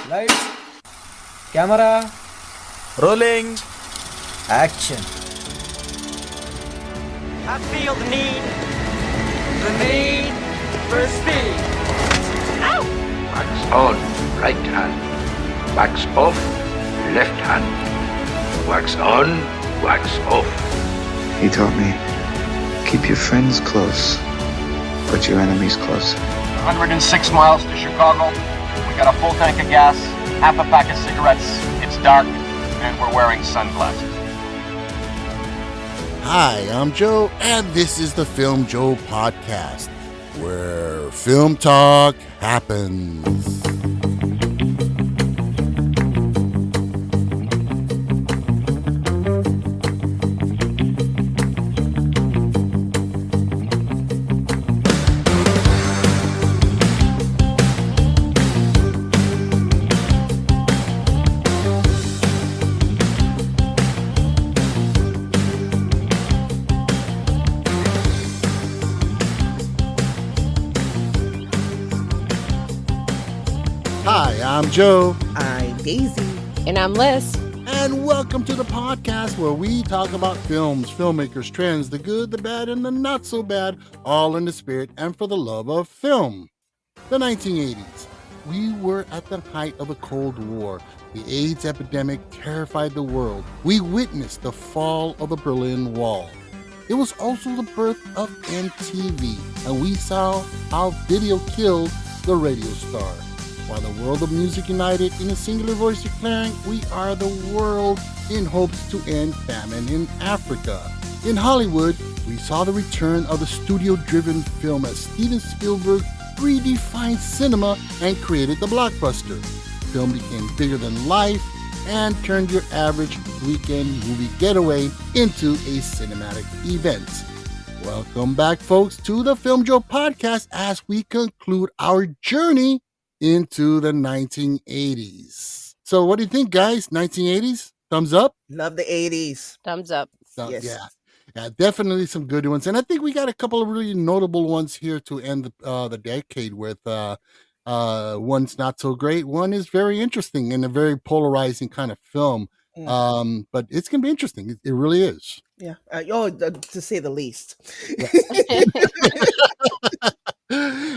Lights, camera, Rolling. action. I feel the need for speed. Ow! Wax on, right hand. Wax off, left hand. Wax on, wax off. He taught me, keep your friends close, but your enemies closer. 106 miles to Chicago. We got a full tank of gas, half a pack of cigarettes. It's dark, and we're wearing sunglasses. Hi, I'm Joe, and this is the Filmjoe Podcast, where film talk happens. Hi, I'm Joe. I'm Daisy. And I'm Liss. And welcome to the podcast where we talk about films, filmmakers, trends, the good, the bad, and the not so bad, all in the spirit and for the love of film. The 1980s. We were at the height of the Cold War. The AIDS epidemic terrified the world. We witnessed the fall of the Berlin Wall. It was also the birth of MTV, and we saw how video killed the radio star. While the world of music united in a singular voice declaring, we are the world, in hopes to end famine in Africa. In Hollywood, we saw the return of the studio-driven film as Steven Spielberg redefined cinema and created the blockbuster. Film became bigger than life and turned your average weekend movie getaway into a cinematic event. Welcome back, folks, to the Filmjoe Podcast as we conclude our journey into the 1980s. So what do you think, guys? 1980s? Thumbs up? Love the 80s. Thumbs up. Yes. Yeah, definitely some good ones. And I think we got a couple of really notable ones here to end the decade with. One's not so great. One is very interesting and a very polarizing kind of film. But it's going to be interesting. It really is. Yeah. To say the least.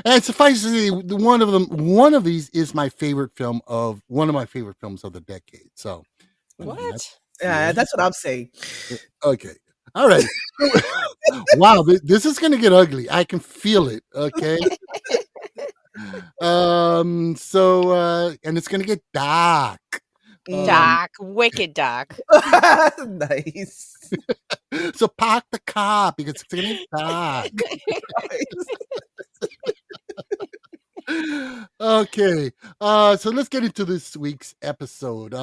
And suffice to say, one of these is my favorite film of one of my favorite films of the decade. So, What? That's what I'm saying. Okay. All right. Wow, this is going to get ugly. I can feel it. Okay. And it's going to get dark. Dark. Wicked dark. Nice. So park the car because it's going to get dark. Okay. So let's get into this week's episode.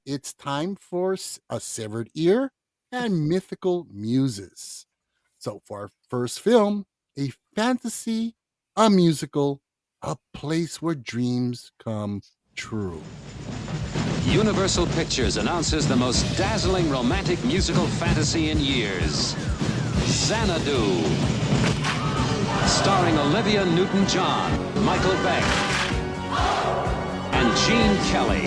It's time for A Severed Ear and Mythical Muses. So for our first film, a fantasy, a musical, a place where dreams come true. Universal Pictures announces the most dazzling romantic musical fantasy in years, Xanadu. Starring Olivia Newton-John, Michael Beck, and Gene Kelly.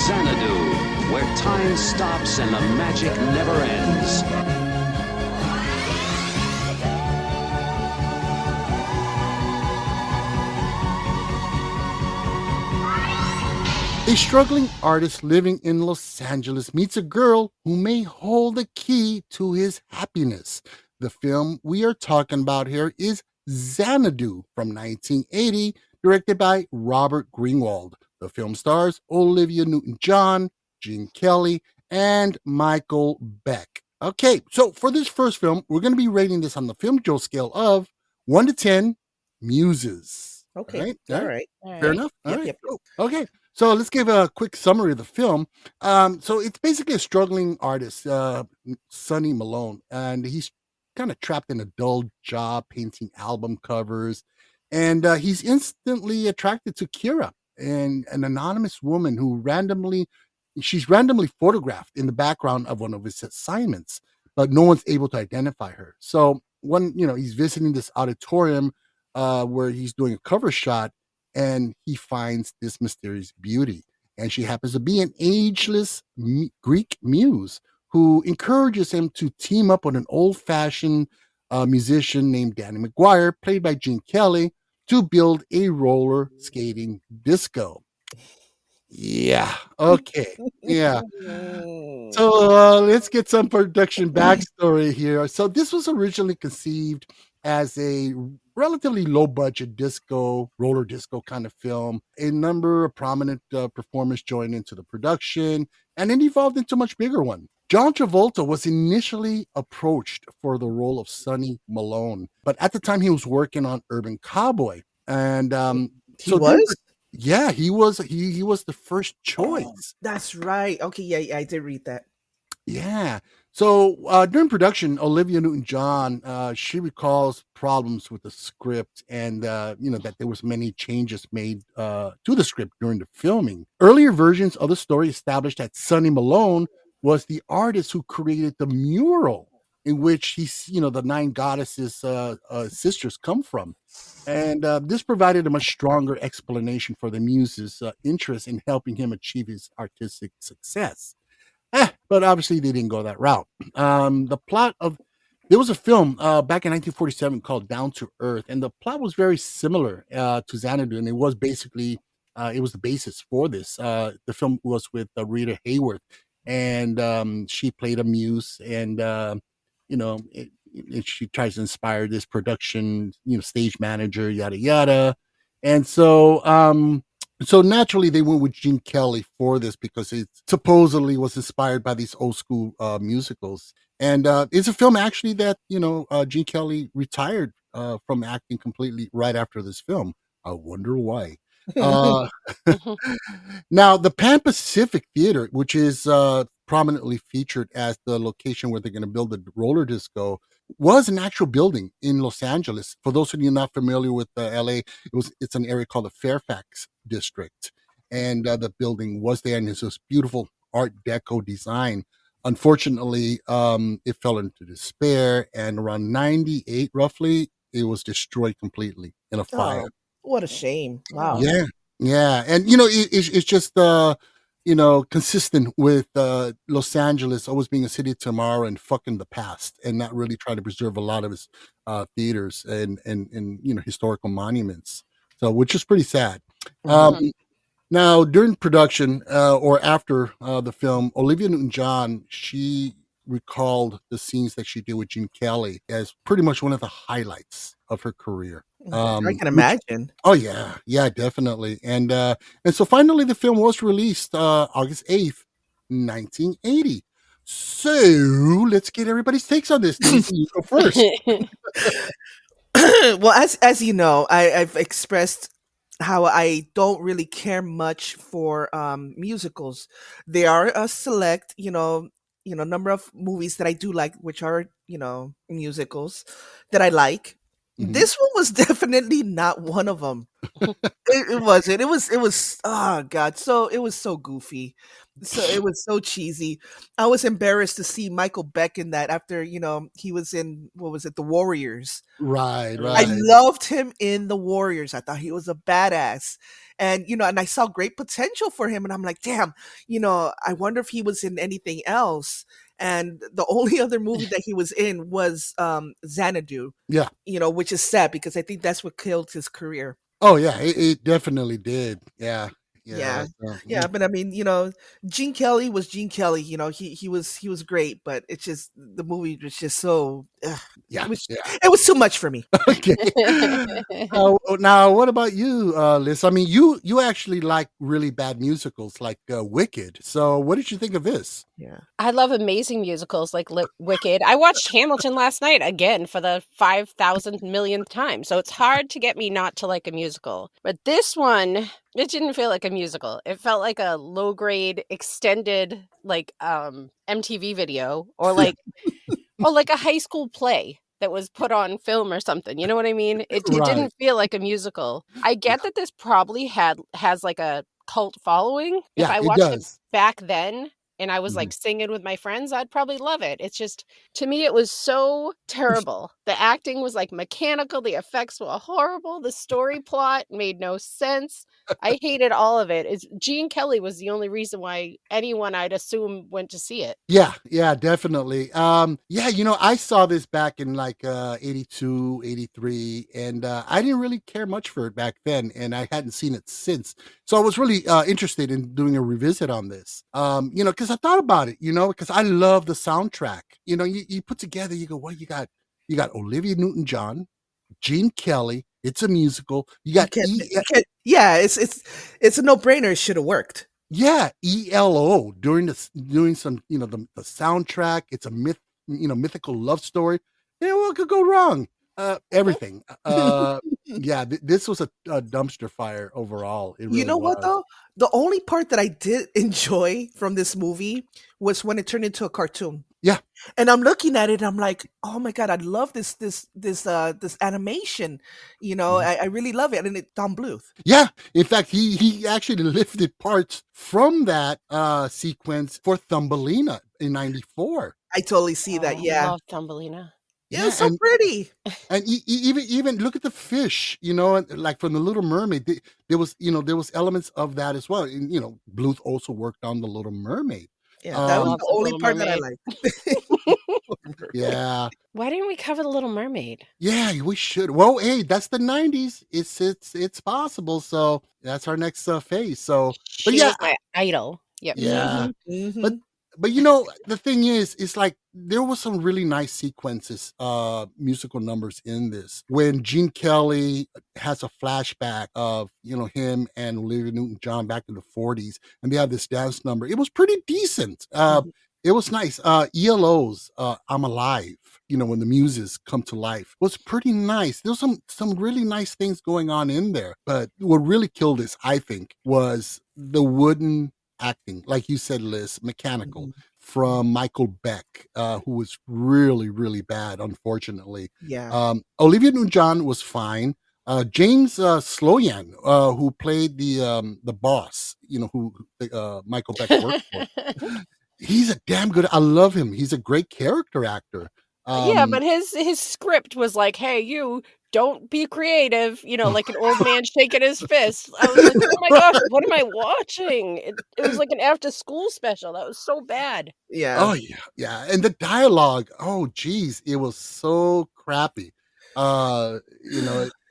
Xanadu, where time stops and the magic never ends. A struggling artist living in Los Angeles meets a girl who may hold the key to his happiness. The film we are talking about here is Xanadu from 1980, directed by Robert Greenwald. The film stars Olivia Newton-John, Gene Kelly, and Michael Beck. Okay, so for this first film, we're going to be rating this on the Filmjoe scale of 1 to 10 muses. Okay. Right? All All right. right. All Fair right. enough. All Yep. right. Yep. Cool. Okay. So let's give a quick summary of the film. So it's basically a struggling artist, Sonny Malone, and he's kind of trapped in a dull job painting album covers. And he's instantly attracted to Kira, and an anonymous woman she's randomly photographed in the background of one of his assignments, but no one's able to identify her. So he's visiting this auditorium where he's doing a cover shot, and he finds this mysterious beauty. And she happens to be an ageless Greek muse who encourages him to team up with an old fashioned musician named Danny McGuire, played by Gene Kelly, to build a roller skating disco. Yeah. Okay. Yeah. So let's get some production backstory here. So this was originally conceived as a relatively low budget roller disco kind of film. A number of prominent performers joined into the production, and it evolved into a much bigger one. John Travolta was initially approached for the role of Sonny Malone, but at the time he was working on Urban Cowboy. And He was? yeah, he was the first choice. Oh, that's right. Okay, yeah, I did read that. Yeah. So during production, Olivia Newton-John, she recalls problems with the script, and that there was many changes made to the script during the filming. Earlier versions of the story established that Sonny Malone was the artist who created the mural in which the nine goddesses sisters come from. And this provided a much stronger explanation for the muse's interest in helping him achieve his artistic success. But obviously they didn't go that route. There was a film back in 1947 called Down to Earth, and the plot was very similar to Xanadu, and it was basically it was the basis for this. The film was with Rita Hayworth, and she played a muse, and she tries to inspire this production, stage manager, yada yada, and so naturally, they went with Gene Kelly for this because it supposedly was inspired by these old school musicals. And it's a film actually that Gene Kelly retired from acting completely right after this film. I wonder why. Uh, Now, the Pan Pacific Theater, which is prominently featured as the location where they're going to build the roller disco, was an actual building in Los Angeles. For those of you not familiar with LA, it's an area called the Fairfax District, and the building was there, and it's this beautiful Art Deco design. Unfortunately, it fell into despair, and around 98, roughly, it was destroyed completely in a fire. Oh, what a shame. Wow. Yeah, yeah, and it's just consistent with Los Angeles always being a city of tomorrow and fucking the past, and not really trying to preserve a lot of its theaters and historical monuments. So, which is pretty sad. Now, during production or after the film, Olivia Newton-John, she recalled the scenes that she did with Gene Kelly as pretty much one of the highlights of her career. I can imagine. Oh yeah, definitely. And so finally, the film was released August 8th, 1980. So let's get everybody's takes on this. Nancy, you go first. Well, as you know, I've expressed how I don't really care much for musicals. There are a select, number of movies that I do like, which are musicals that I like. Mhm. This one was definitely not one of them. It wasn't. It was. Oh God! So it was so goofy. So it was so cheesy. I was embarrassed to see Michael Beck in that after he was in, what was it, The Warriors. Right, I right. loved him in The Warriors. I thought he was a badass. And and I saw great potential for him. And I'm like, damn, I wonder if he was in anything else. And the only other movie that he was in was Xanadu. Yeah. Which is sad because I think that's what killed his career. Oh yeah, it definitely did. Yeah. Yeah. So, Yeah, but I mean, Gene Kelly was Gene Kelly, he was great, but it's just the movie was just so yeah, it was yeah. it was too much for me. Okay. Now, what about you, Liz? I mean, you actually like really bad musicals like Wicked. So, what did you think of this? Yeah. I love amazing musicals like Wicked. I watched Hamilton last night again for the 5,000 millionth time. So it's hard to get me not to like a musical. But this one, it didn't feel like a musical. It felt like a low grade extended like MTV video or like a high school play that was put on film or something. You know what I mean? It Right. didn't feel like a musical. I get that this probably has like a cult following. If Yeah, I it watched it does. back then and I was like singing with my friends, I'd probably love it. It's just, to me, it was so terrible. The acting was like mechanical. The effects were horrible. The story plot made no sense. I hated all of it. Gene Kelly was the only reason why anyone I'd assume went to see it. Yeah, definitely. Yeah, I saw this back in like 82, 83, and I didn't really care much for it back then, and I hadn't seen it since. So I was really interested in doing a revisit on this. Because I thought about it, because I love the soundtrack. You put together, you go, well, you got Olivia Newton-John, Gene Kelly. It's a musical. You got Yeah, it's a no-brainer. It should have worked. Yeah, ELO doing some, the soundtrack. It's a mythical love story. Yeah, what could go wrong? Everything. Yeah, this was a dumpster fire overall. It really You know what was. though? The only part that I did enjoy from this movie was when it turned into a cartoon. Yeah. And I'm looking at it, I'm like, oh my god, I love this animation. I really love it. And Don Bluth. Yeah. In fact, he actually lifted parts from that sequence for Thumbelina in '94. I totally see that. I Yeah. love Thumbelina. Yeah, it's so pretty. And even look at the fish, like from the Little Mermaid. There was elements of that as well. And Bluth also worked on the Little Mermaid. Yeah, that was love the the only Little part that I Mermaid. liked. Yeah, Why didn't we cover The Little Mermaid? yeah, we should. Well, hey, that's the '90s. It's possible. So that's our next phase. So, but She yeah, was my idol. Yep. yeah. Mhm. But the thing is, it's like there was some really nice sequences, musical numbers in this. When Gene Kelly has a flashback of him and Olivia Newton-John back in the '40s, and they have this dance number. It was pretty decent. It was nice. ELO's "I'm Alive," when the muses come to life, was pretty nice. There's some really nice things going on in there. But what really killed this, I think, was the wooden acting, like you said, Liz, mechanical, from Michael Beck, who was really, really bad, unfortunately. Yeah. Olivia Newton-John was fine. James Sloyan, who played the boss, who Michael Beck worked for, he's a damn good. I love him. He's a great character actor. Yeah, but his script was like, "Hey, you don't be creative," like an old man shaking his fist. I was like, "Oh my gosh, what am I watching?" It was like an after school special. That was so bad. Yeah. Oh yeah, and the dialogue. Oh geez, it was so crappy.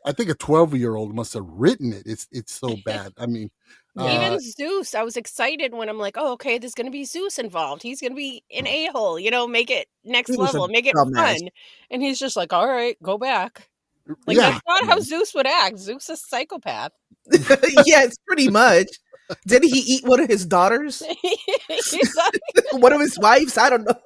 I think a 12-year-old must have written it. It's so bad. I mean, Even Zeus, I was excited when I'm like, "Oh, okay, there's gonna be Zeus involved. He's gonna be an a-hole, make it next He was a level, make it dumbass. fun." And he's just like, "All right, go back." Like, yeah, that's not how Zeus would act. Zeus is a psychopath. Yeah, it's pretty much. Did he eat one of his daughters? He's like, One of his wives? I don't know.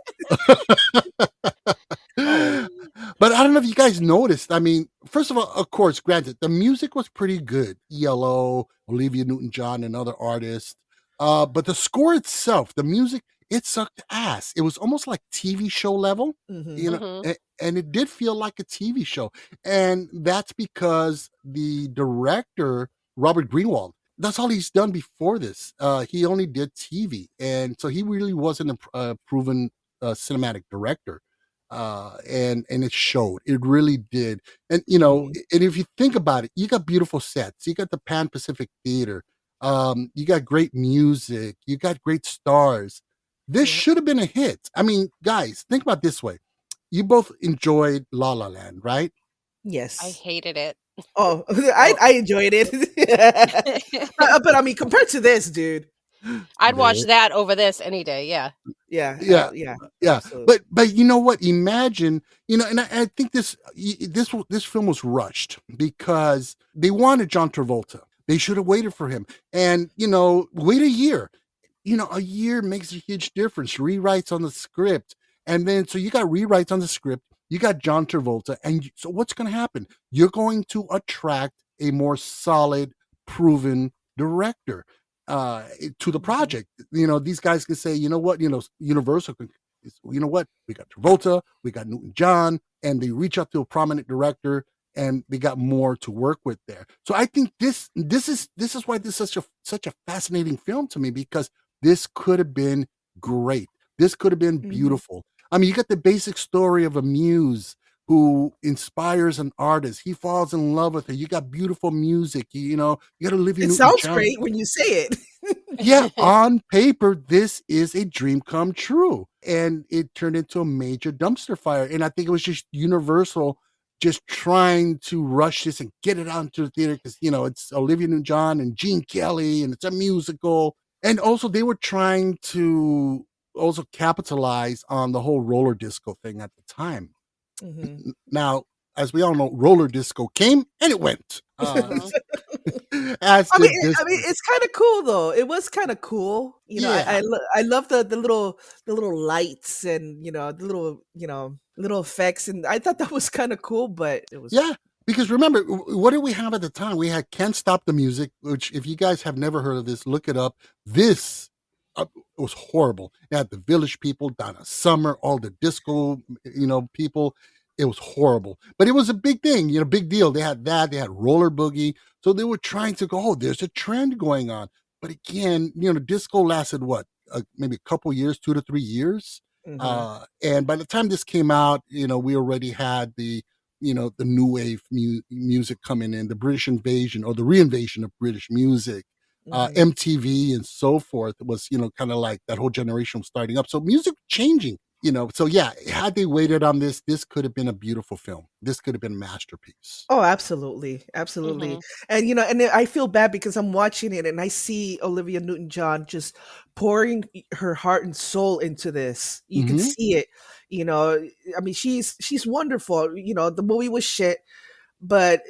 But I don't know if you guys noticed. I mean, first of all, of course, granted, the music was pretty good. ELO, Olivia Newton-John, and other artists. But the score itself, the music, it sucked ass. It was almost like TV show level, and it did feel like a TV show. And that's because the director, Robert Greenwald, that's all he's done before this. He only did TV. And so he really wasn't a proven cinematic director. And it showed. It really did. And and if you think about it, you got beautiful sets. You got the Pan Pacific Theater. You got great music. You got great stars. This should have been a hit. I mean, guys, think about it this way. You both enjoyed La La Land, right? Yes. I hated it. Oh, I enjoyed it. But I mean, compared to this, dude. I'd watch that over this any day. Yeah. Yeah, Yeah, yeah, yeah. absolutely. But you know what? Imagine, and I think this film was rushed because they wanted John Travolta. They should have waited for him, and wait a year. A year makes a huge difference. Rewrites on the script, and then so you got rewrites on the script. You got John Travolta, and so what's going to happen? You're going to attract a more solid, proven director to the project. These guys can say, you know what, Universal can, you know what, we got Travolta, we got Newton John, and they reach out to a prominent director, and they got more to work with there. So I think this is why this is such a fascinating film to me, because this could have been great. This could have been beautiful. I mean, you got the basic story of a muse who inspires an artist. He falls in love with her. You got beautiful music. You got Olivia It Newton sounds John. great when you say it. Yeah, on paper, this is a dream come true. And it turned into a major dumpster fire. And I think it was just Universal just trying to rush this and get it out into the theater because, it's Olivia Newton-John and Gene Kelly, and it's a musical. And also they were trying to also capitalize on the whole roller disco thing at the time. Now, as we all know, roller disco came and it went. I mean, it's kind of cool though. It was kind of cool. Yeah. I love the little lights and the little effects, and I thought that was kind of cool. But it was because remember, what did we have at the time? We had "Can't Stop the Music," which, if you guys have never heard of this, look it up. This it was horrible. It had the Village People, Donna Summer, all the disco, people. It was horrible, but it was a big thing, big deal. They had that. They had Roller Boogie. So they were trying to go, there's a trend going on. But again, disco lasted what? Maybe a couple years, 2 to 3 years. And by the time this came out, we already had the new wave music coming in, the British invasion or the reinvasion of British music. MTV and so forth was, kind of like that whole generation was starting up. So music changing. So yeah, had they waited on this could have been a beautiful film. This could have been a masterpiece. Oh, absolutely. Absolutely. And, and I feel bad because I'm watching it and I see Olivia Newton-John just pouring her heart and soul into this. You can see it, I mean, she's wonderful. The movie was shit, but,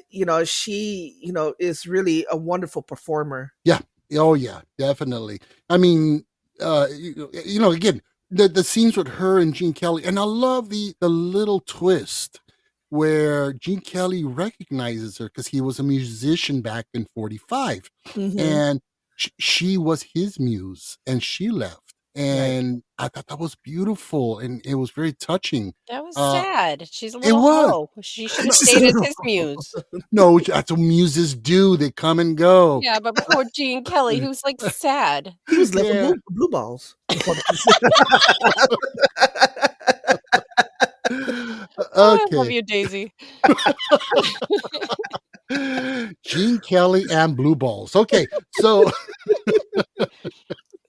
she, is really a wonderful performer. Yeah. Oh yeah, definitely. I mean, again, the scenes with her and Gene Kelly, and I love the little twist where Gene Kelly recognizes her because he was a musician back in 45, and she was his muse, and she left, and I thought that was beautiful, and it was very touching. That was sad. She's a It little was. hoe. She should have stayed as his muse. No, that's what muses do. They come and go. Yeah, but poor Gene Kelly, who's like sad. He was left with blue balls. Oh, I love you, Daisy. Gene Kelly and blue balls. Okay, so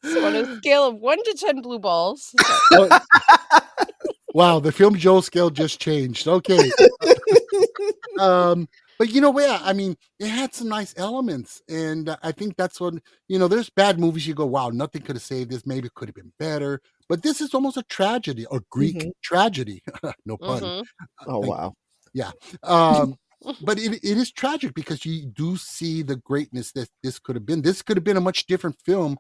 So on a scale of 1 to 10 blue balls. Wow, the Filmjoe scale just changed. Okay. But I mean, it had some nice elements, and I think that's what there's bad movies you go, wow, nothing could have saved this. Maybe it could have been better, but this is almost a tragedy, a Greek tragedy. No pun. Oh wow. Yeah. But it is tragic because you do see the greatness that this could have been. This could have been a much different film.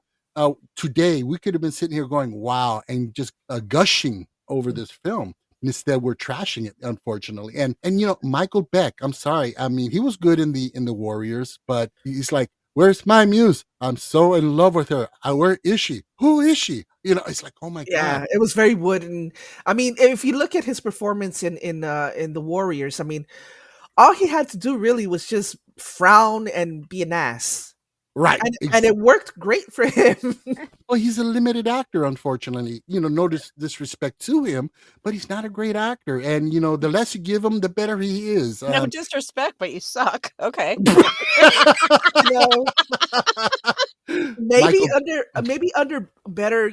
Today, we could have been sitting here going, wow, and just gushing over this film. Instead, we're trashing it, unfortunately. And Michael Beck, I'm sorry. I mean, he was good in the Warriors, but he's like, where's my muse? I'm so in love with her. Where is she? Who is she? It's like, oh my God. Yeah, it was very wooden. I mean, if you look at his performance in the Warriors, I mean, all he had to do really was just frown and be an ass. Right. And it worked great for him. Well, he's a limited actor, unfortunately. No disrespect to him, but he's not a great actor. And, the less you give him, the better he is. No disrespect, but you suck. Okay. Maybe under better,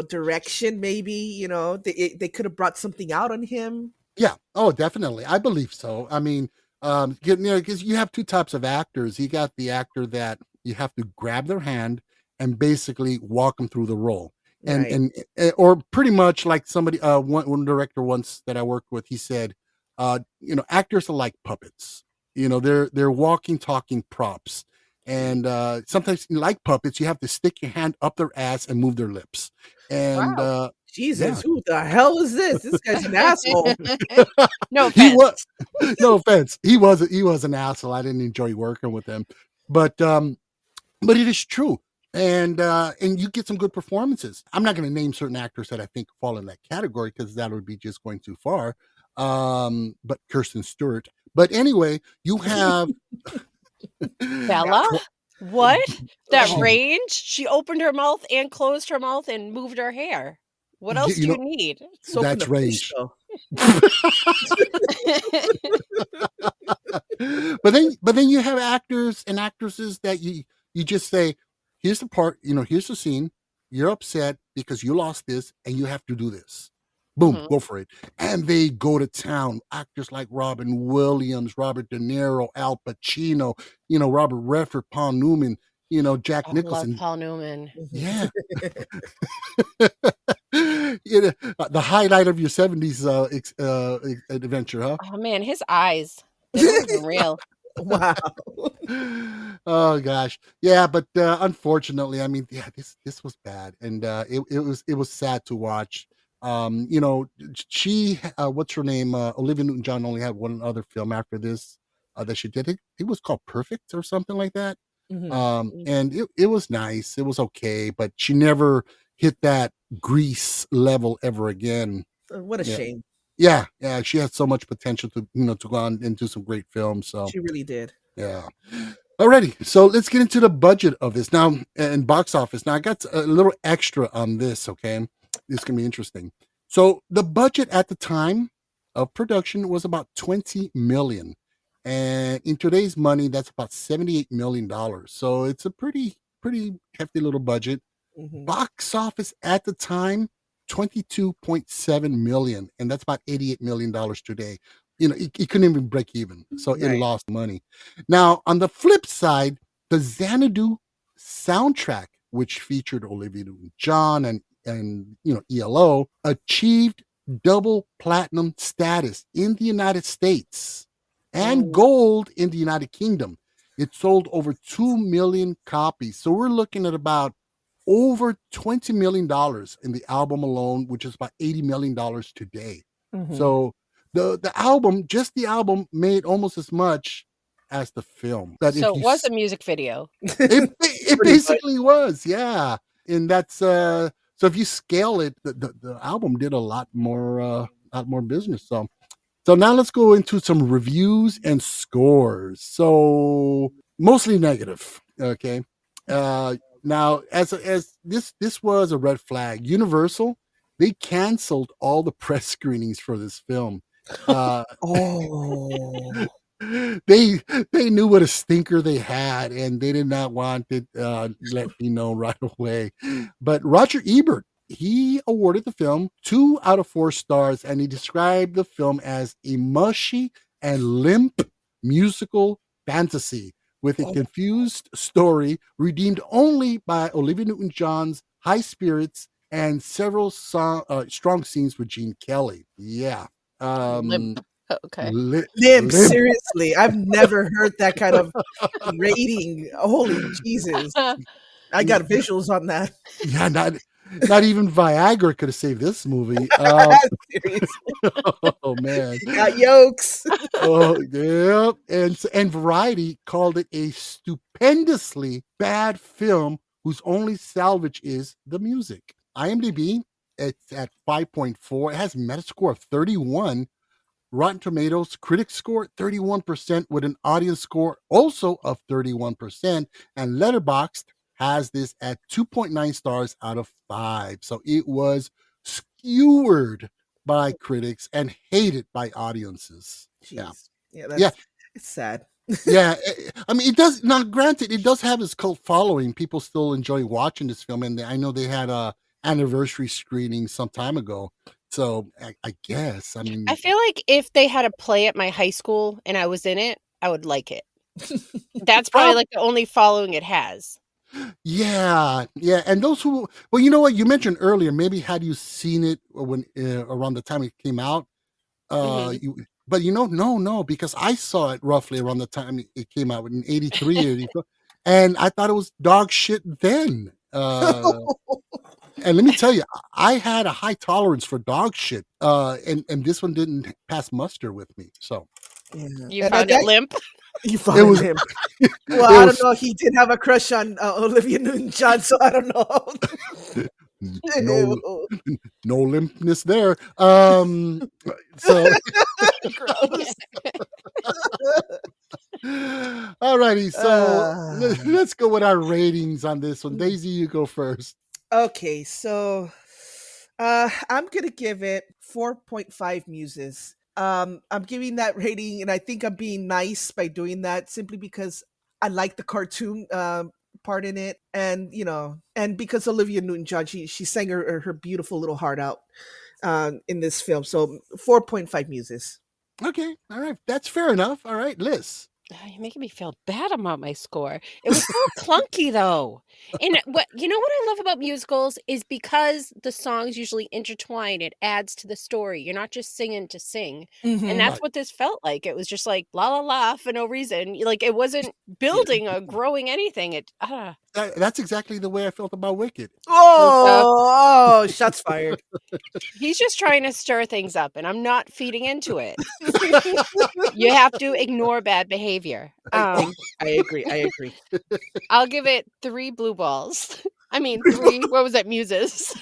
direction, maybe, they could have brought something out on him. Yeah. Oh, definitely. I believe so. I mean, Because you have two types of actors. You got the actor that you have to grab their hand and basically walk them through the role. And Right. or pretty much like somebody one director once that I worked with, he said, actors are like puppets. They're walking, talking props. And sometimes like puppets, you have to stick your hand up their ass and move their lips. And Wow. Jesus, yeah. who the hell is this? This guy's an asshole. No He offense. was no offense. He was an asshole. I didn't enjoy working with him. But it is true. And you get some good performances. I'm not going to name certain actors that I think fall in that category because that would be just going too far. But Kirsten Stewart. But anyway, you have Bella? What? That She- range? She opened her mouth and closed her mouth and moved her hair. What else you do know- you need? So can That's the fish, range. though. but then you have actors and actresses that you just say, here's the part, here's the scene. You're upset because you lost this and you have to do this. Boom, Mhm. go for it. And they go to town. Actors like Robin Williams, Robert De Niro, Al Pacino, Robert Redford, Paul Newman, Jack I love Nicholson. Paul Newman. Yeah. The highlight of your 70s adventure, huh? Oh man, his eyes. They weren't even real. Wow. Oh gosh, yeah, but unfortunately, I mean, yeah, this was bad, and it was sad to watch. She what's her name? Olivia Newton-John only had one other film after this that she did. It was called Perfect or something like that. And it was nice. It was okay, but she never hit that Grease level ever again. What a Yeah. shame. Yeah, she had so much potential to to go on and do some great films. So She really did. yeah. Alrighty, so let's get into the budget of this now and box office. Now I got a little extra on this. Okay, this can be interesting. So the budget at the time of production was about 20 million, and in today's money, that's about $78 million. So it's a pretty hefty little budget. Mhm. Box office at the time, 22.7 million, and that's about $88 million today. It couldn't even break even, so it Right. lost money. Now, on the flip side, the Xanadu soundtrack, which featured Olivia Newton-John and ELO, achieved double platinum status in the United States and gold in the United Kingdom. It sold over 2 million copies. So we're looking at about over $20 million in the album alone, which is about $80 million today. Mhm. So the album, just the album, made almost as much as the film. But So if it you was a music video. it Pretty basically was, yeah. And that's so if you scale it, the album did a lot more business. So now let's go into some reviews and scores. So mostly negative. Okay. Now as this was a red flag. Universal, they canceled all the press screenings for this film. Oh. They knew what a stinker they had, and they did not want it let me know right away. But Roger Ebert, he awarded the film 2 out of 4 stars, and he described the film as a mushy and limp musical fantasy with a confused story redeemed only by Olivia Newton-John's high spirits and several strong scenes with Gene Kelly. Yeah. Limp. Okay. Limp, Limp. seriously. I've never heard that kind of rating. Holy Jesus. I got visuals on that. Yeah, not even Viagra could have saved this movie. Seriously. Oh man. Got yolks. Oh yeah. And Variety called it a stupendously bad film whose only salvage is the music. IMDb, it's at 5.4. It has Metascore of 31. Rotten Tomatoes critics score 31% with an audience score also of 31%. And Letterboxd has this at 2.9 stars out of 5. So it was skewered by critics and hated by audiences. Jeez. Yeah. Yeah, it's sad. Yeah. I mean, it does, now granted, it does have its cult following. People still enjoy watching this film. And I know they had a anniversary screening some time ago So I guess, I mean, I feel like if they had a play at my high school and I was in it, I would like it. That's probably like the only following it has. yeah, yeah. And those who, well, you know what? You mentioned earlier, maybe had you seen it when around the time it came out, Mhm. but no, because I saw it roughly around the time it came out in 83, 84, and I thought it was dog shit then. And let me tell you, I had a high tolerance for dog shit, and this one didn't pass muster with me. So Yeah. You And found it limp? you it found was, him. it Well, I don't was know. He did have a crush on Olivia Newton-John, so I don't know. no Ew. no limpness there. So Gross. alrighty, so Uh, let's go with our ratings on this one. Daisy, you go first. okay, so I'm gonna give it 4.5 muses. I'm giving that rating, and I think I'm being nice by doing that simply because I like the cartoon part in it, and and because Olivia Newton-John, she sang her beautiful little heart out in this film. So 4.5 muses. Okay, all right, that's fair enough. All right, Liz. Oh, you're making me feel bad about my score. It was so clunky though. And what I love about musicals is because the songs usually intertwine, it adds to the story. You're not just singing to sing. And Hmm. that's Right. what this felt like. It was just like la la la for no reason. Like it wasn't building or growing anything. That's exactly the way I felt about Wicked. Oh, shots fired. He's just trying to stir things up and I'm not feeding into it. You have to ignore bad behavior. I agree. I agree. I'll give it 3 blue balls. I mean 3, what was that, muses?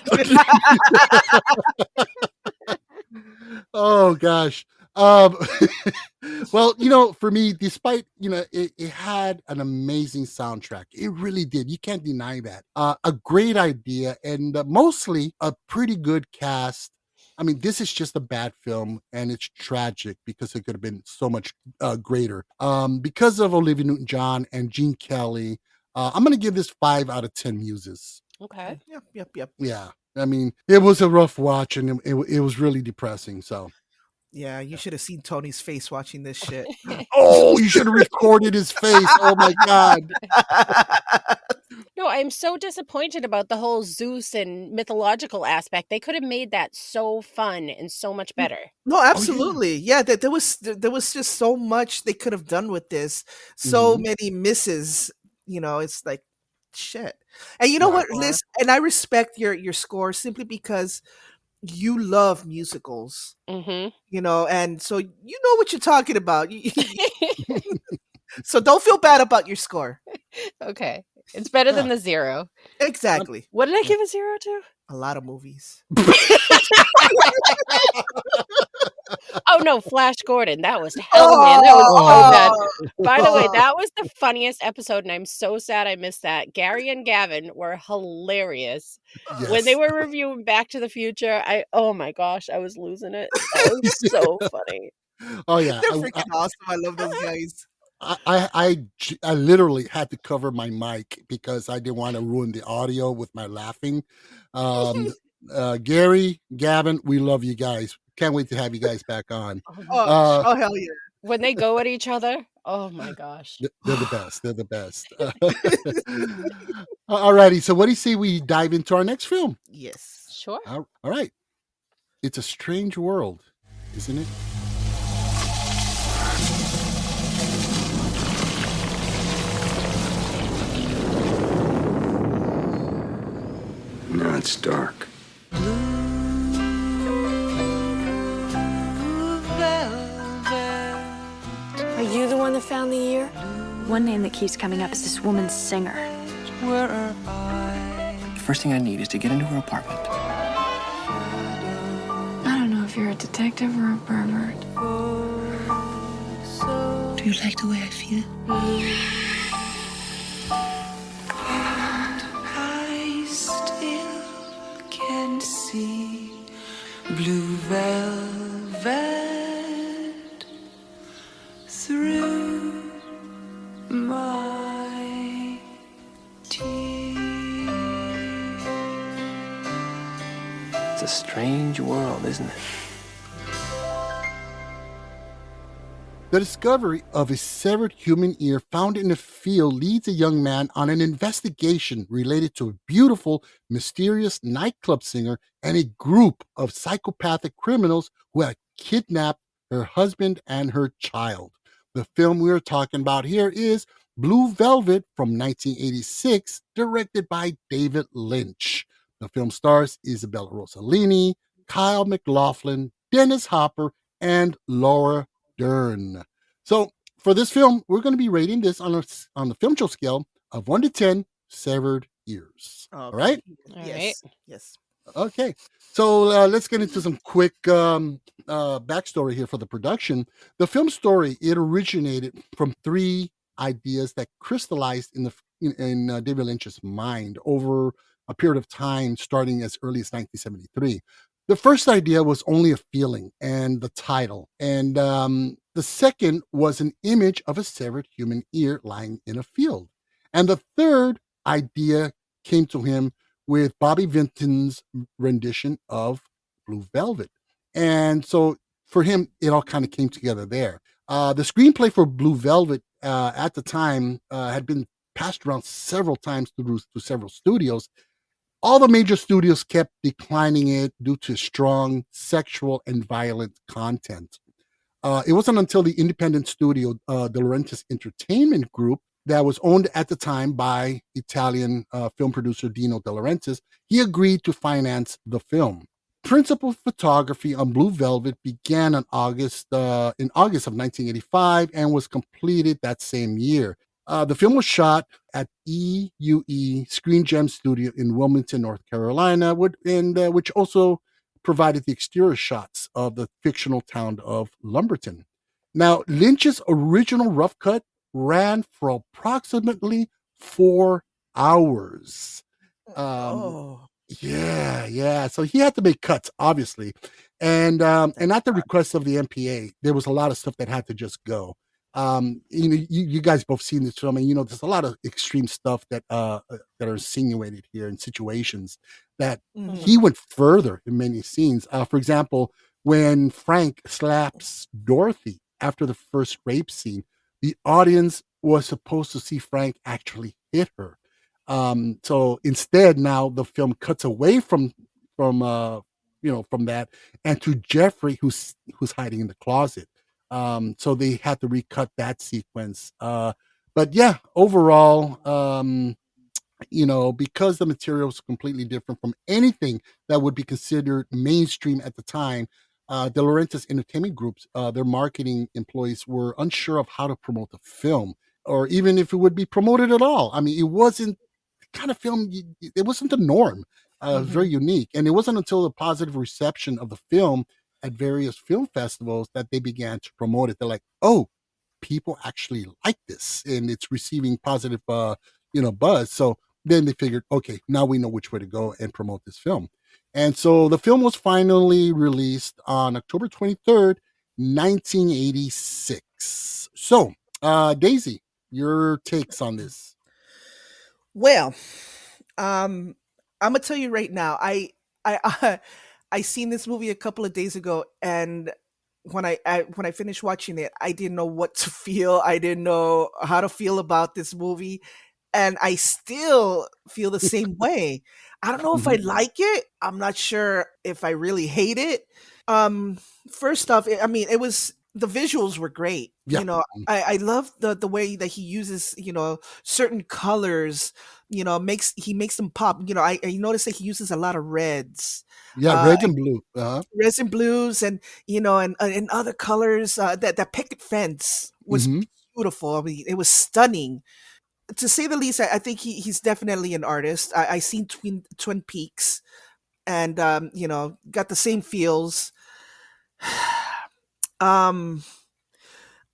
Oh gosh. Um, well, for me, despite it had an amazing soundtrack. It really did. You can't deny that. A great idea, and mostly a pretty good cast. I mean, this is just a bad film, and it's tragic because it could have been so much greater. Because of Olivia Newton-John and Gene Kelly, I'm going to give this 5 out of 10 muses. Okay. Yep. Yeah, I mean, it was a rough watch, and it was really depressing. So. Yeah, you should have seen Tony's face watching this shit. Oh, you should have recorded his face. Oh my God. No, I'm so disappointed about the whole Zeus and mythological aspect. They could have made that so fun and so much better. No, absolutely. Yeah, that there was just so much they could have done with this. So many misses. It's like shit. And you know what, Liz? And I respect your score simply because you love musicals. Mhm. And so you know what you're talking about. So don't feel bad about your score. Okay. It's better Yeah. than the 0. Exactly. What did I give a 0 to? A lot of movies. Oh no, Flash Gordon. That was hell, man. That was so bad. By the way, that was the funniest episode, and I'm so sad I missed that. Gary and Gavin were hilarious. When they Yes. were reviewing Back to the Future, oh my gosh, I was losing it. That was so funny. Oh yeah. They're freaking awesome. I love those guys. I literally had to cover my mic because I didn't want to ruin the audio with my laughing. Gary, Gavin, we love you guys. Can't wait to have you guys back on. Oh hell yeah. When they go at each other, oh my gosh. They're the best. They're the best. Alrighty. So what do you say we dive into our next film? Yes. Sure. All right. It's a strange world, isn't it? Now it's dark. Are you the one that found the ear? One name that keeps coming up is this woman's singer. The first thing I need is to get into her apartment. I don't know if you're a detective or a pervert. Do you like the way I feel? I still can see blue velvet through my tears. It's a strange world, isn't it? The discovery of a severed human ear found in a field leads a young man on an investigation related to a beautiful, mysterious nightclub singer and a group of psychopathic criminals who had kidnapped her husband and her child. The film we are talking about here is Blue Velvet from 1986, directed by David Lynch. The film stars Isabella Rossellini, Kyle MacLachlan, Dennis Hopper, and Laura Dern. So for this film, we're going to be rating this on the Filmjoe scale of 1 to 10 severed ears. Okay. All right? Yes. Yes. Okay. So let's get into some quick backstory here for the production. The film story, it originated from 3 ideas that crystallized in David Lynch's mind over a period of time starting as early as 1973. The first idea was only a feeling and the title. And the second was an image of a severed human ear lying in a field. And the third idea came to him with Bobby Vinton's rendition of Blue Velvet. And so for him, it all kind of came together there. The screenplay for Blue Velvet at the time had been passed around several times through several studios. All the major studios kept declining it due to strong sexual and violent content. It wasn't until the independent studio, De Laurentiis Entertainment Group, that was owned at the time by Italian film producer Dino De Laurentiis, he agreed to finance the film. Principal photography on Blue Velvet began in August of 1985 and was completed that same year. The film was shot at EUE Screen Gem Studio in Wilmington, North Carolina, which also provided the exterior shots of the fictional town of Lumberton. Now, Lynch's original rough cut ran for approximately 4 hours. Yeah. So he had to make cuts, obviously, and at the request of the MPA, there was a lot of stuff that had to just go. You guys both seen this film, and there's a lot of extreme stuff that are insinuated here in situations that he went further in many scenes. For example, when Frank slaps Dorothy after the first rape scene, the audience was supposed to see Frank actually hit her. So instead, now the film cuts away from that and to Jeffrey, who's hiding in the closet. So they had to recut that sequence. But yeah, overall, because the material is completely different from anything that would be considered mainstream at the time, De Laurentiis Entertainment Group's their marketing employees were unsure of how to promote the film, or even if it would be promoted at all. I mean, it wasn't the kind of film, it wasn't the norm. It was very unique. And it wasn't until the positive reception of the film at various film festivals that they began to promote it. They're like, oh, people actually like this, and it's receiving positive, buzz. So then they figured, okay, now we know which way to go and promote this film. And so the film was finally released on October 23rd, 1986. So, Daisy, your takes on this? Well, I'm gonna tell you right now. I seen this movie a couple of days ago, and when I finished watching it, I didn't know what to feel. I didn't know how to feel about this movie, and I still feel the same way. I don't know if I like it. I'm not sure if I really hate it. First off, it was, the visuals were great. Yeah. I love the way that he uses, certain colors, he makes them pop. I noticed that he uses a lot of reds. Yeah, red and blue. Reds and blues, and and other colors. That picket fence was beautiful. I mean, it was stunning, to say the least. I think he's definitely an artist. I seen Twin Peaks, and got the same feels. I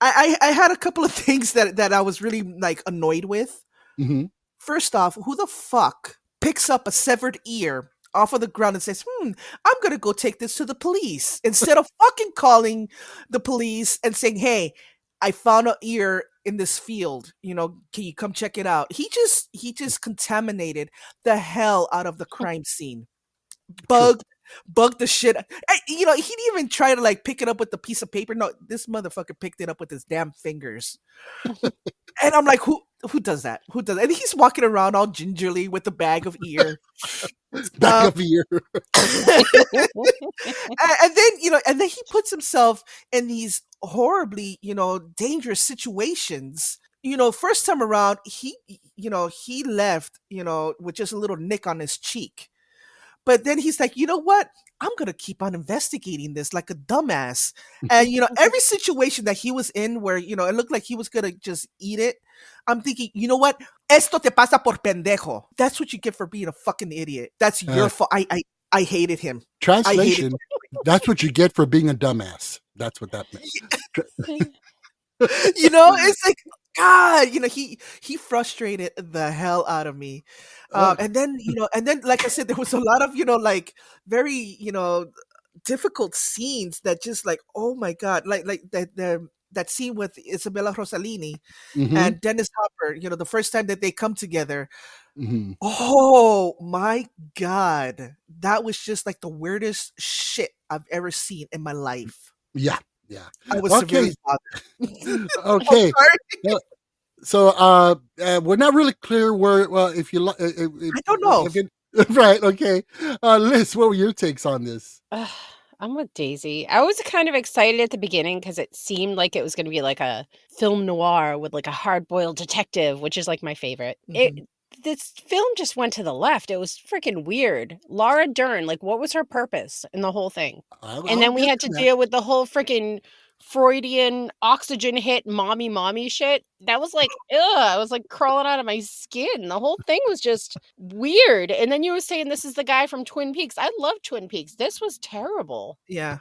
had a couple of things that I was really annoyed with. First off, who the fuck picks up a severed ear off of the ground and says, I'm gonna go take this to the police, instead of fucking calling the police and saying, hey, I found an ear in this field, can you come check it out? He just contaminated the hell out of the crime scene. Bugged bugged the shit. He didn't even try to like pick it up with the piece of paper. No, this motherfucker picked it up with his damn fingers. And I'm like, who does that? Who does that? And he's walking around all gingerly with a bag of ear. Back of ear. And then he puts himself in these horribly, dangerous situations. First time around, he left, with just a little nick on his cheek. But then he's like, you know what? I'm going to keep on investigating this like a dumbass. And, every situation that he was in where, it looked like he was going to just eat it. I'm thinking, you know what? Esto te pasa por pendejo. That's what you get for being a fucking idiot. That's your fault. I hated him. Translation, that's what you get for being a dumbass. That's what that meant. It's like, God, he frustrated the hell out of me. And then, like I said, there was a lot of, very, difficult scenes that just like, oh my God, like that scene with Isabella Rossellini and Dennis Hopper, the first time that they come together. Mm-hmm. Oh my God. That was just like the weirdest shit I've ever seen in my life. Yeah. I was severely bothered. Okay. So we're not really clear where. Well, if you, I don't know. Right. Okay. Liz, what were your takes on this? I'm with Daisy. I was kind of excited at the beginning because it seemed like it was going to be like a film noir with like a hard-boiled detective, which is like my favorite. This film just went to the left. It was freaking weird. Laura Dern, like, what was her purpose in the whole thing? And then we had to deal with the whole freaking Freudian oxygen hit mommy shit. That was like, I was like crawling out of my skin. The whole thing was just weird. And then you were saying this is the guy from Twin Peaks. I love Twin Peaks. This was terrible. Yeah.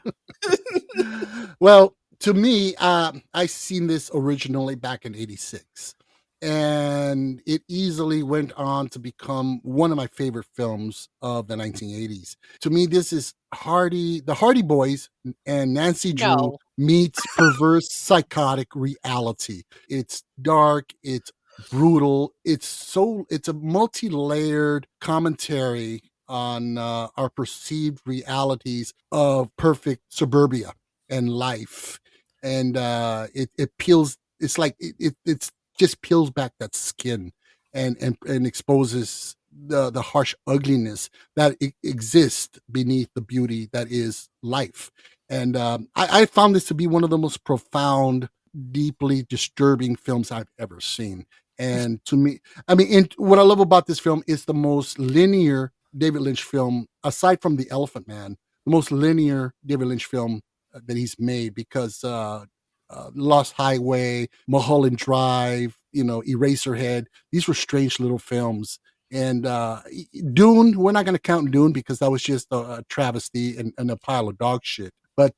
Well, to me, I seen this originally back in '86. And it easily went on to become one of my favorite films of the 1980s. To me, this is the Hardy Boys and Nancy Drew meets perverse psychotic reality. It's dark, it's brutal, it's a multi-layered commentary on our perceived realities of perfect suburbia and life. And it peels, it's like it's just peels back that skin and exposes the harsh ugliness that exists beneath the beauty that is life. And I found this to be one of the most profound, deeply disturbing films I've ever seen. And to me, and what I love about this film is the most linear David Lynch film, aside from The Elephant Man, the most linear David Lynch film that he's made, because Lost Highway, Mulholland Drive, Eraserhead. These were strange little films. And Dune, we're not going to count Dune because that was just a travesty and a pile of dog shit. But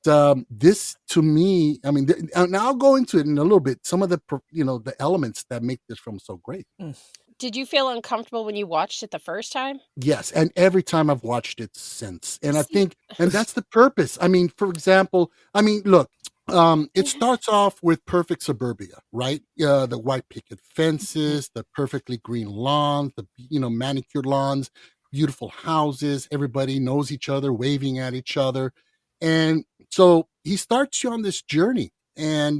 this, to me, and I'll go into it in a little bit, some of the elements that make this film so great. Did you feel uncomfortable when you watched it the first time? Yes, and every time I've watched it since. And I think, and that's the purpose. For example, look, it starts off with perfect suburbia, right? The white picket fences, the perfectly green lawns, the manicured lawns, beautiful houses. Everybody knows each other, waving at each other, and so he starts you on this journey. And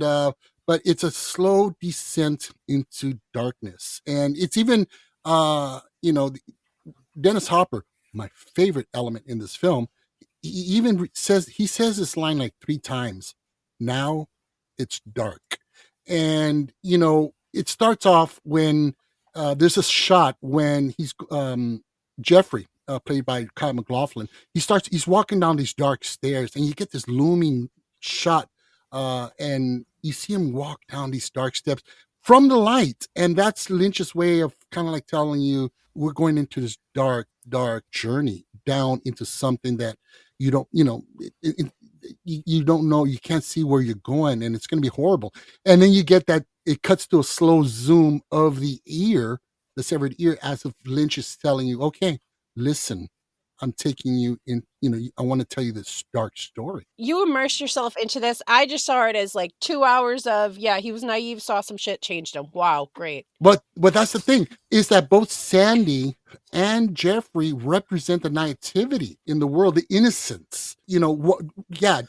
but it's a slow descent into darkness, and it's even Dennis Hopper, my favorite element in this film. He says this line like 3 times. Now it's dark. And, it starts off when there's a shot when he's Jeffrey, played by Kyle MacLachlan. He's walking down these dark stairs, and you get this looming shot, and you see him walk down these dark steps from the light. And that's Lynch's way of kind of like telling you, we're going into this dark journey down into something that you don't, you don't know, you can't see where you're going, and it's going to be horrible. And then you get that it cuts to a slow zoom of the severed ear, as if Lynch is telling you, okay, listen, I'm taking you in, I want to tell you this dark story. You immerse yourself into this. I just saw it as like 2 hours of, he was naive, saw some shit, changed him. Wow, great. But that's the thing, is that both Sandy, and Jeffrey represent the naivety in the world, the innocence.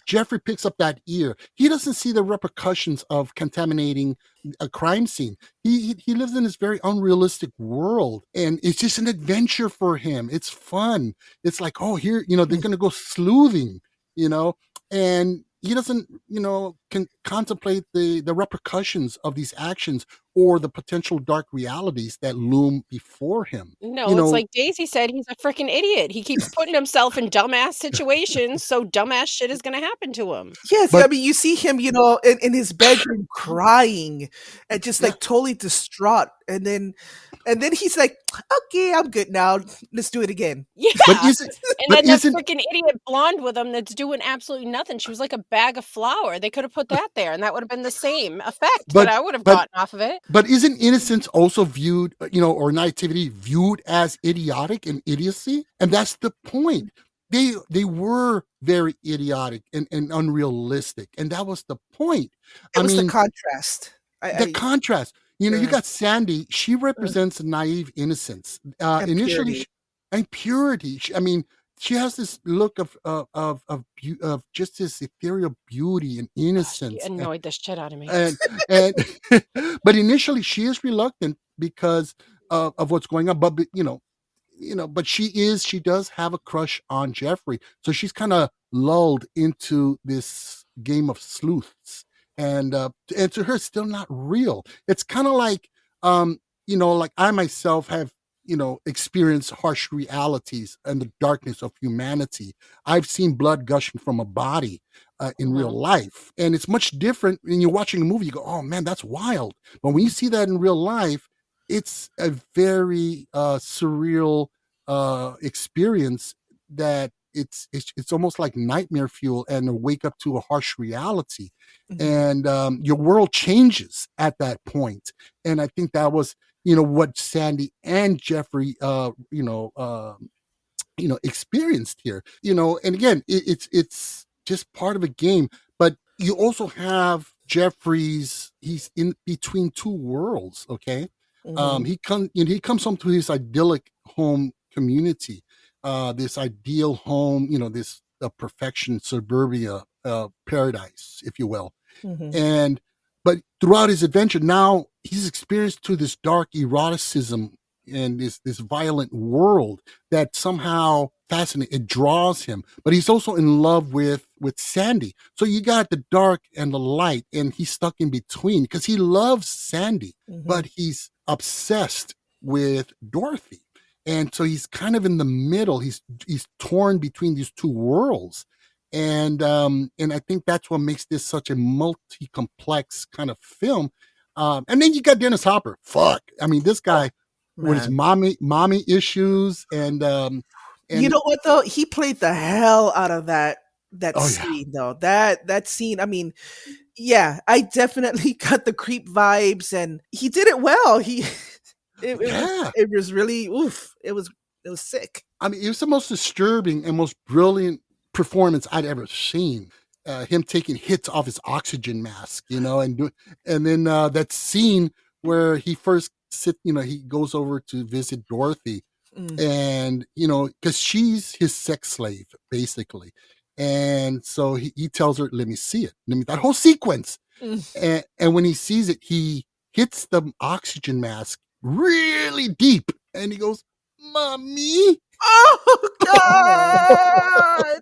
Jeffrey picks up that ear. He doesn't see the repercussions of contaminating a crime scene. He lives in this very unrealistic world, and it's just an adventure for him. It's fun. It's like, oh, here, they're going to go sleuthing, and he doesn't, can contemplate the repercussions of these actions or the potential dark realities that loom before him. No, it's like Daisy said, he's a freaking idiot. He keeps putting himself in dumbass situations, so dumbass shit is going to happen to him. Yes, I mean, you see him, in his bedroom crying and just like totally distraught, and then he's like, "Okay, I'm good now. Let's do it again." Yeah, and then that freaking idiot blonde with him that's doing absolutely nothing. She was like a bag of flour. They could have put that there, and that would have been the same effect that I would have gotten off of it. But isn't innocence also viewed, or naivety viewed as idiotic and idiocy? And that's the point. They were very idiotic and unrealistic, and that was the point. It was the contrast. The contrast. You got Sandy. She represents naive innocence. Initially, and purity. She has this look of just this ethereal beauty and innocence. She annoyed the shit out of me. And but initially she is reluctant because of what's going on. But but she does have a crush on Jeffrey, so she's kind of lulled into this game of sleuths, and to her, it's still not real. It's kind of like like I myself have experience harsh realities and the darkness of humanity. I've seen blood gushing from a body in real life. And it's much different when you're watching a movie. You go, oh man, that's wild. But when you see that in real life, it's a very surreal experience that it's almost like nightmare fuel and a wake up to a harsh reality. Mm-hmm. And your world changes at that point. And I think that was what Sandy and Jeffrey, experienced here, and again, it's just part of a game, but you also have he's in between two worlds. Okay. Mm-hmm. He comes home to his idyllic home community, this ideal home, this perfection suburbia, paradise, if you will. Mm-hmm. But throughout his adventure, now he's experienced to this dark eroticism and this violent world that somehow fascinates, it draws him. But he's also in love with Sandy. So you got the dark and the light, and he's stuck in between because he loves Sandy, but he's obsessed with Dorothy. And so he's kind of in the middle. He's torn between these two worlds. And I think that's what makes this such a multi-complex kind of film. And then you got Dennis Hopper. Fuck. I mean, this guy with his mommy issues and you know what though? He played the hell out of that scene though. That scene, I mean, yeah, I definitely got the creep vibes, and he did it well. It was really it was sick. I mean, it was the most disturbing and most brilliant performance I'd ever seen. Him taking hits off his oxygen mask, and then that scene where he first he goes over to visit Dorothy, and because she's his sex slave basically, and so he tells her, "Let me see it." That whole sequence, and when he sees it, he hits the oxygen mask really deep, and he goes, "Mommy." Oh God.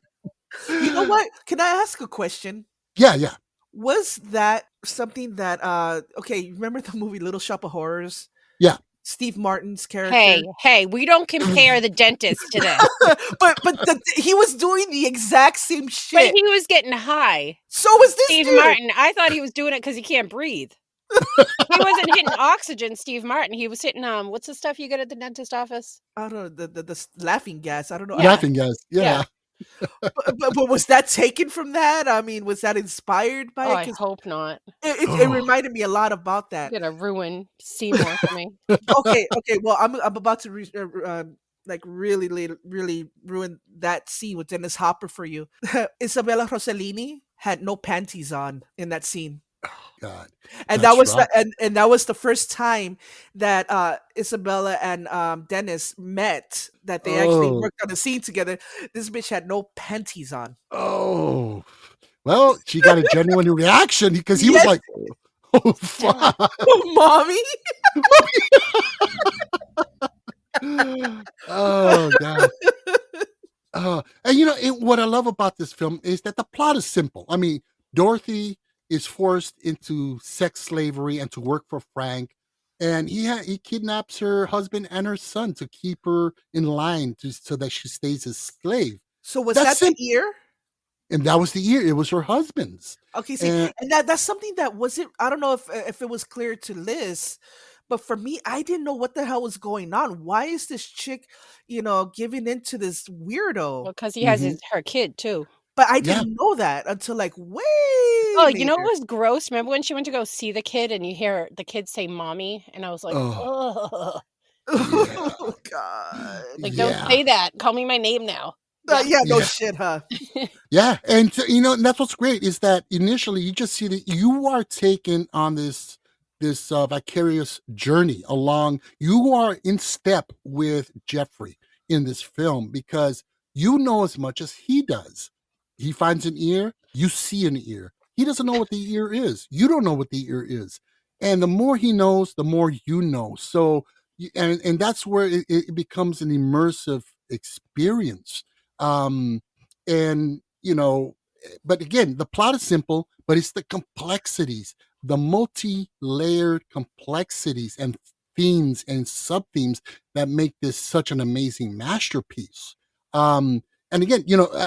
You know what? Can I ask a question? Yeah. Was that something that okay, remember the movie Little Shop of Horrors? Yeah. Steve Martin's character. Hey, we don't compare the dentist to this. but he was doing the exact same shit. But he was getting high. So was this Steve Martin. I thought he was doing it because he can't breathe. He wasn't hitting oxygen, Steve Martin. He was hitting what's the stuff you get at the dentist office? I don't know, the laughing gas. I don't know. Laughing gas. Yeah. but was that taken from that? I mean, was that inspired by it? I hope not. It reminded me a lot about that. You're gonna ruin Seymour for me. Okay. Well, I'm about to really ruin that scene with Dennis Hopper for you. Isabella Rossellini had no panties on in that scene. God. And That's that was right. and that was the first time that Isabella and Dennis met. That they actually Oh, worked on a scene together. This bitch had no panties on. oh. Well, she got a genuine reaction because he was Yes, like, "Oh Yeah. fuck." mommy. Oh God. And what I love about this film is that the plot is simple. I mean, Dorothy is forced into sex slavery and to work for Frank, and he kidnaps her husband and her son to keep her in line so that she stays a slave. So was That's that the simple, ear? and that was the year. It was her husband's, Okay, see, and and that's something that wasn't. I don't know if it was clear to Liz, but for me, I didn't know what the hell was going on. Why is this chick, giving into this weirdo? Well, because he has Mhm. her kid too. But I Yeah, didn't know that until like way Oh, you know later. what was gross? Remember when she went to go see the kid and you hear the kid say "mommy," and I was like, oh "Ugh!" yeah, Oh God. Like, don't yeah. say that. Call me my name now. Yeah. Yeah, no Yeah. shit, huh? Yeah, and so, and that's what's great is that initially you just see that you are taken on this vicarious journey along. You are in step with Jeffrey in this film because you know as much as he does. He finds an ear, you see an ear. He doesn't know what the ear is. You don't know what the ear is, and the more he knows, the more you know. So, and that's where it becomes an immersive experience. Um, and but again, the plot is simple, but it's the complexities, the multi-layered complexities and themes and sub-themes that make this such an amazing masterpiece. um and again,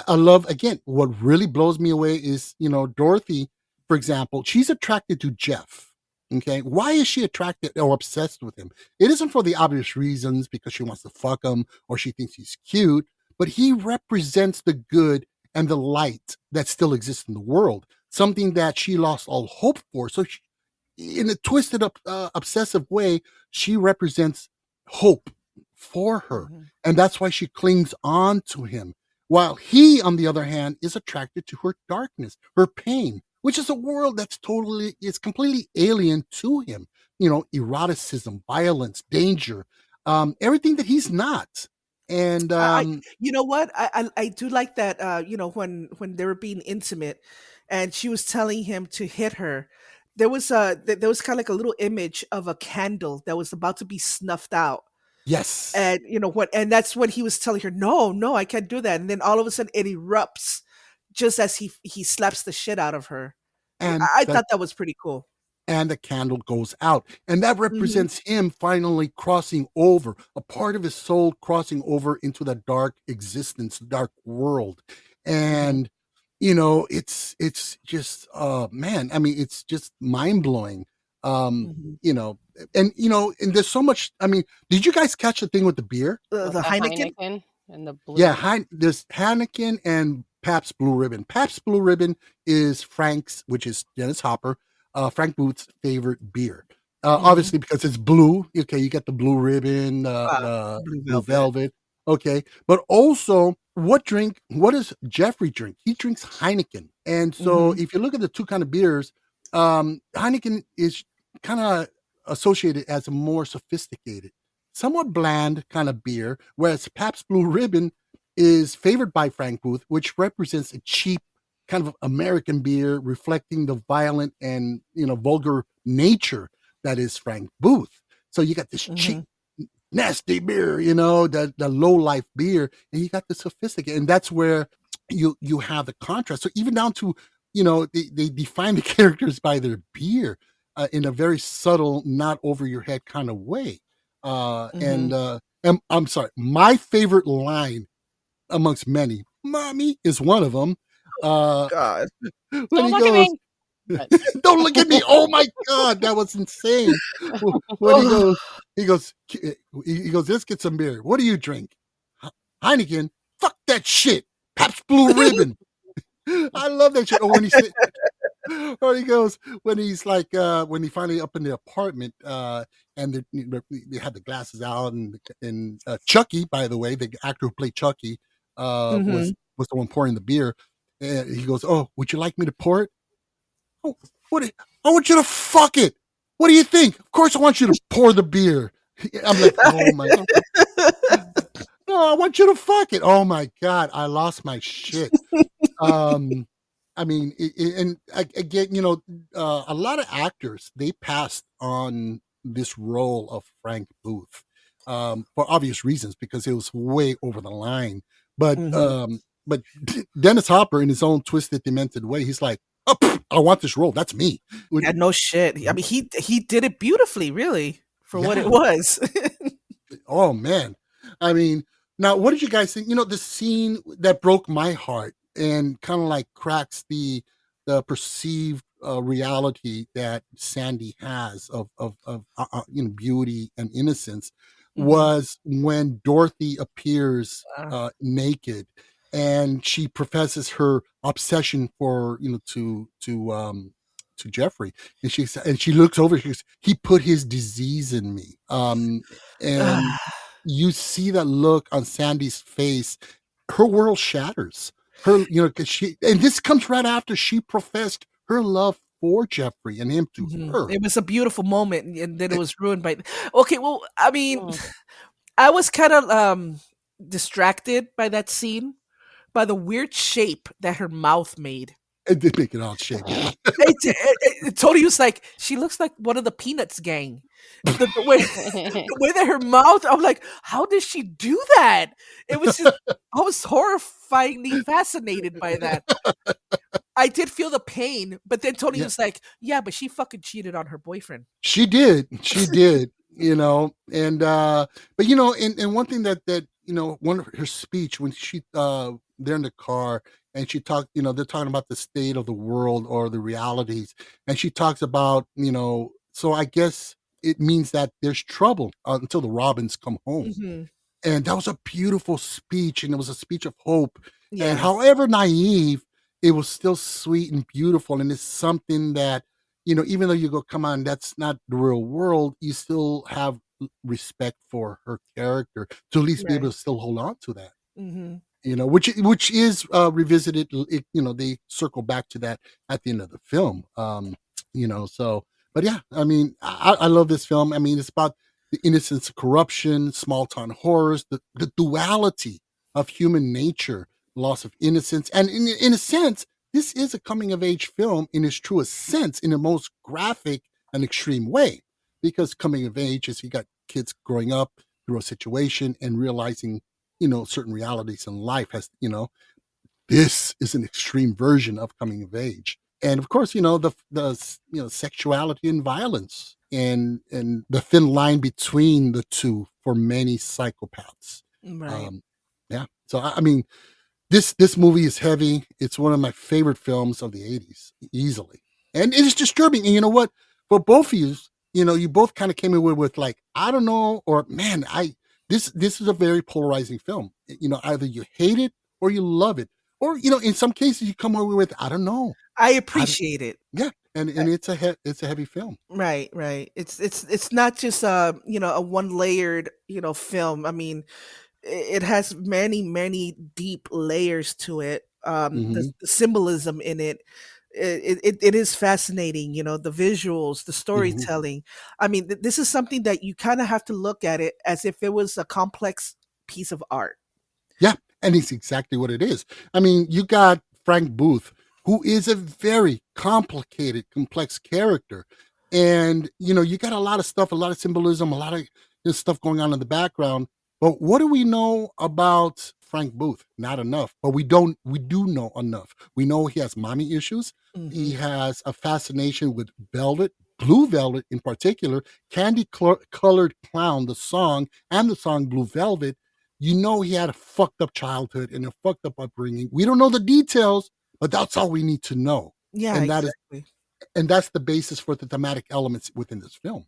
I love, again, what really blows me away is, Dorothy, for example, she's attracted to Jeff. Okay, why is she attracted or obsessed with him? It isn't for the obvious reasons, because she wants to fuck him or she thinks he's cute, but he represents the good and the light that still exists in the world, something that she lost all hope for. So, in a twisted up, obsessive way, she represents hope for her. Mhm. And that's why she clings on to him. While he, on the other hand, is attracted to her darkness, her pain, which is a world is completely alien to him. Eroticism, violence, danger, everything that he's not. And You know what? I do like that. When they were being intimate, and she was telling him to hit her. There was kind of like a little image of a candle that was about to be snuffed out, yes, and and that's when he was telling her, "No, no, I can't do that." And then all of a sudden, it erupts just as he slaps the shit out of her. and I the thought that was pretty cool. and the candle goes out. And that Hmm. represents him finally crossing over, a part of his soul crossing over into the dark existence, dark world. Hmm. And it's just, man, I mean, it's just mind-blowing. Um, Hmm. you know, and there's so much. I mean, did you guys catch the thing with the beer? With The the Heineken. Heineken and the blue. Yeah, there's Heineken and Pabst Blue Ribbon. Pabst Blue Ribbon is Frank's, which is Dennis Hopper, Frank Booth's favorite beer. Hmm. Obviously, because it's blue. Okay, you get the blue ribbon, the Blue blue Velvet. velvet. Okay, but also, what does Jeffrey drink? He drinks Heineken. And so, Hmm. if you look at the two kind of beers, Heineken is kind of associated as a more sophisticated, somewhat bland kind of beer, whereas Pabst Blue Ribbon is favored by Frank Booth, which represents a cheap kind of American beer, reflecting the violent and vulgar nature that is Frank Booth. So you got this cheap, Hmm. nasty beer, the low life beer, and you got the sophisticated, and that's where you have the contrast. So even down to they define the characters by their beer, in a very subtle, not over your head kind of way. Hmm. And I'm sorry, my favorite line amongst many, "Mommy" is one of them. Uh, God. when Don't he look at goes, me. But "Don't look at me!" Oh my god, that was insane. When Oh. he goes, he goes, "Let's get some beer. What do you drink?" Heineken. Fuck that shit. Pabst Blue Ribbon. I love that shit. Or when he said, or he goes, when he's like, when he finally up in the apartment, and they have the glasses out, and Chucky, by the way, the actor who played Chucky, Hmm. was the one pouring the beer. And he goes, "Oh, would you like me to pour it?" "Oh, what? I want you to fuck it. What do you think? Of course, I want you to pour the beer. I'm like, oh my. No, I want you to fuck it. Oh my God, I lost my shit. I mean, and again, a lot of actors, they passed on this role of Frank Booth, for obvious reasons, because it was way over the line. But but Dennis Hopper, in his own twisted, demented way, he's like, oh, I want this role. That's me. Yeah, no shit. I mean, he did it beautifully, really, for what it was. Oh man, I mean, now what did you guys think? The scene that broke my heart and kind of like cracks the perceived reality that Sandy has of beauty and innocence was when Dorothy appears naked, and she professes her obsession for to Jeffrey, and she looks over. She goes, "He put his disease in me," and you see that look on Sandy's face. Her world shatters. Because and this comes right after she professed her love for Jeffrey and him to her. It was a beautiful moment, and then it was ruined by. Okay, well, I mean, I was kind of distracted by that scene, by the weird shape that her mouth made. It did make it all shape. Tony was like, she looks like one of the Peanuts gang. The way that her mouth, I'm like, how did she do that? It was just, I was horrifyingly fascinated by that. I did feel the pain, but then Tony was like, yeah, but she fucking cheated on her boyfriend. She did. And but and one thing that one of her speech when she they're in the car and she talked, they're talking about the state of the world or the realities, and she talks about, so I guess it means that there's trouble until the Robins come home. And that was a beautiful speech, and it was a speech of hope. And however naive, it was still sweet and beautiful, and it's something that, even though you go, come on, that's not the real world, you still have respect for her character to at least be able to still hold on to that. Which is revisited. They circle back to that at the end of the film. So, but yeah, I mean, I love this film. I mean, it's about the innocence of corruption, small town horrors, the duality of human nature, loss of innocence, and in a sense, this is a coming of age film in its truest sense, in the most graphic and extreme way, because coming of age is you got kids growing up through a situation and realizing, certain realities in life this is an extreme version of coming of age. And of course, the sexuality and violence and the thin line between the two for many psychopaths. Right. Yeah. So, I mean, this movie is heavy. It's one of my favorite films of the 80s, easily. And it is disturbing. And you know what? For both of you, you both kind of came in with like, I don't know, or man, this is a very polarizing film. Either you hate it or you love it. Or, in some cases you come away with, I don't know. I appreciate it. Yeah. And it's a heavy film. Right. It's not just a one layered, film. I mean, it has many deep layers to it. The symbolism in it is fascinating. The visuals, the storytelling. I mean, this is something that you kind of have to look at it as if it was a complex piece of art. Yeah, and it's exactly what it is. I mean, you got Frank Booth, who is a very complicated, complex character. And, you got a lot of stuff, a lot of symbolism, a lot of stuff going on in the background. But what do we know about Frank Booth? Not enough. But we do know enough. We know he has mommy issues. He has a fascination with velvet, blue velvet in particular, Candy Colored Clown, the song Blue Velvet. He had a fucked up childhood and a fucked up upbringing. We don't know the details, but that's all we need to know. Yeah, and exactly. That's the basis for the thematic elements within this film.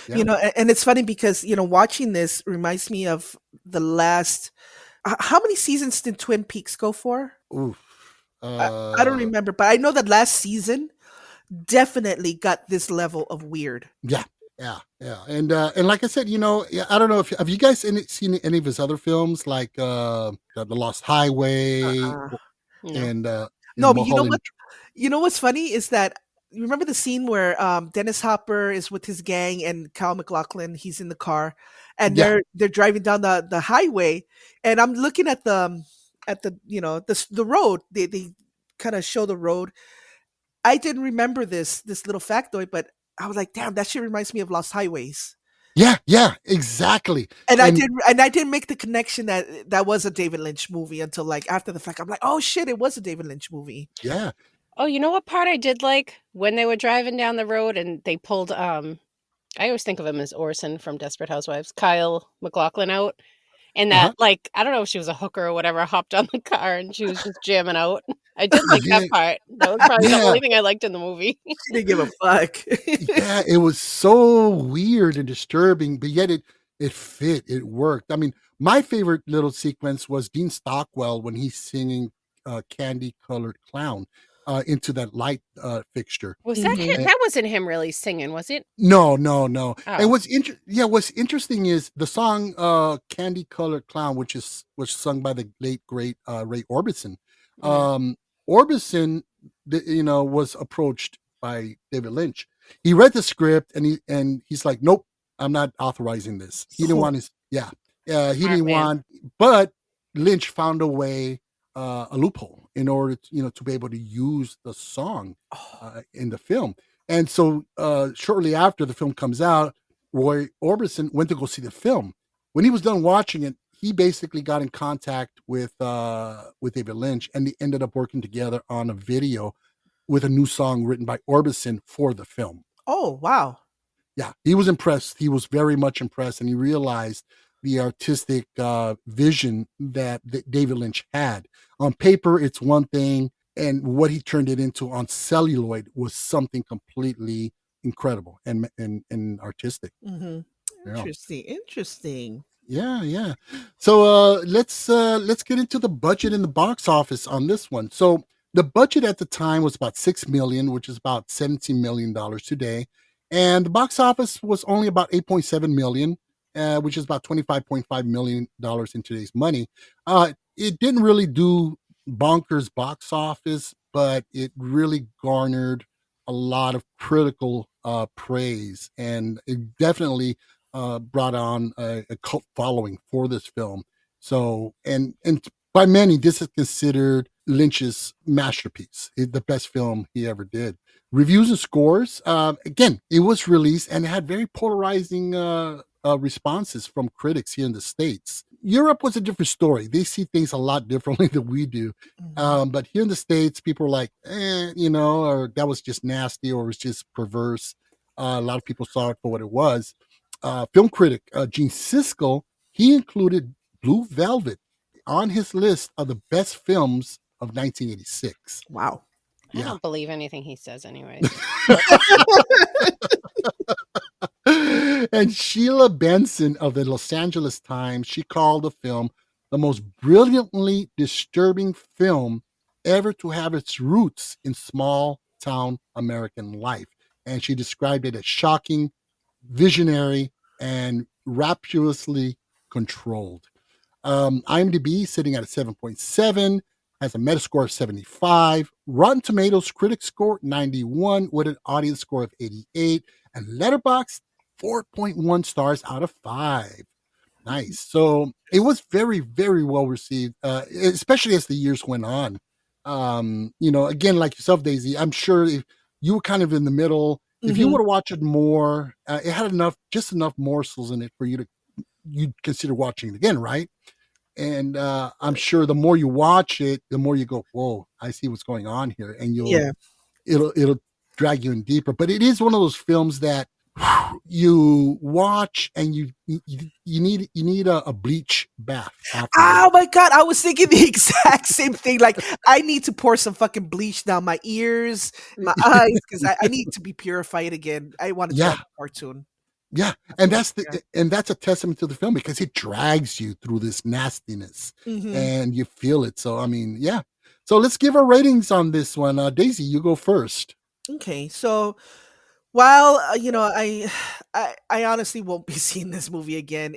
Yeah. And it's funny because, watching this reminds me of the last, how many seasons did Twin Peaks go for? Oof. I don't remember, but I know that last season definitely got this level of weird. Yeah. And like I said, I don't know have you guys seen any of his other films, like The Lost Highway and no, but you know what's funny is that you remember the scene where Dennis Hopper is with his gang and Kyle MacLachlan, he's in the car, and Yeah. they're driving down the highway, and I'm looking at the the road. They kind of show the road. I didn't remember this little factoid, but I was like, damn, that shit reminds me of Lost Highways. Yeah, exactly. And I didn't make the connection that was a David Lynch movie until like after the fact. I'm like, oh shit, it was a David Lynch movie. Yeah. Oh, you know what part I did like? When they were driving down the road and they pulled I always think of him as Orson from Desperate Housewives, Kyle MacLachlan out. And that, like, I don't know if she was a hooker or whatever, hopped on the car and she was just jamming out. I did like that part. That was probably the only thing I liked in the movie. She didn't give a fuck. Yeah, it was so weird and disturbing, but yet it fit. It worked. I mean, my favorite little sequence was Dean Stockwell when he's singing Candy Colored Clown into that light fixture. Was that him? That wasn't him really singing, was it? No. Oh. And what's interesting is the song Candy Colored Clown, which was sung by the late great Ray Orbison. Orbison, was approached by David Lynch. He read the script and he's like, nope, I'm not authorizing this. He didn't want his he didn't want, but Lynch found a way, a loophole in order to be able to use the song in the film. And so shortly after the film comes out, Roy Orbison went to go see the film. When he was done watching it, he basically got in contact with David Lynch, and they ended up working together on a video with a new song written by Orbison for the film. Oh, wow. Yeah, he was impressed. He was very much impressed, and he realized the artistic vision that David Lynch had. On paper, it's one thing, and what he turned it into on celluloid was something completely incredible and artistic. Mm-hmm. Interesting. Yeah. So let's get into the budget and the box office on this one. So the budget at the time was about $6 million, which is about $17 million today, and the box office was only about $8.7 million, which is about $25.5 million in today's money. It didn't really do bonkers box office, but it really garnered a lot of critical praise, and it definitely brought on a cult following for this film. So, and by many, this is considered Lynch's masterpiece, the best film he ever did. Reviews and scores, again, it was released and it had very polarizing responses from critics here in the States. Europe was a different story. They see things a lot differently than we do. But here in the States, people were like, or that was just nasty, or it was just perverse. A lot of people saw it for what it was. Film critic Gene Siskel, he included Blue Velvet on his list of the best films of 1986. Wow. I don't believe anything he says anyway. And Sheila Benson of the Los Angeles Times, she called the film the most brilliantly disturbing film ever to have its roots in small town American life. And she described it as shocking, visionary, and rapturously controlled. IMDb sitting at a 7.7, has a Metascore of 75, Rotten Tomatoes critic score 91 with an audience score of 88, and Letterboxd 4.1 stars out of 5. Nice. So it was very, very well received, especially as the years went on. Again, like yourself, Daisy, I'm sure if you were kind of in the middle, if you would have watched it more, it had just enough morsels in it for you'd consider watching it again, right? And I'm sure the more you watch it, the more you go, whoa, I see what's going on here. And it'll drag you in deeper. But it is one of those films that you watch and you need a bleach bath after. Oh my God, I was thinking the exact same thing. Like, I need to pour some fucking bleach down my ears, my eyes, because I need to be purified again. I want to watch a cartoon. Yeah, and that's a testament to the film, because it drags you through this nastiness and you feel it. So I mean, yeah. So let's give our ratings on this one. Daisy, you go first. Okay, so while I honestly won't be seeing this movie again.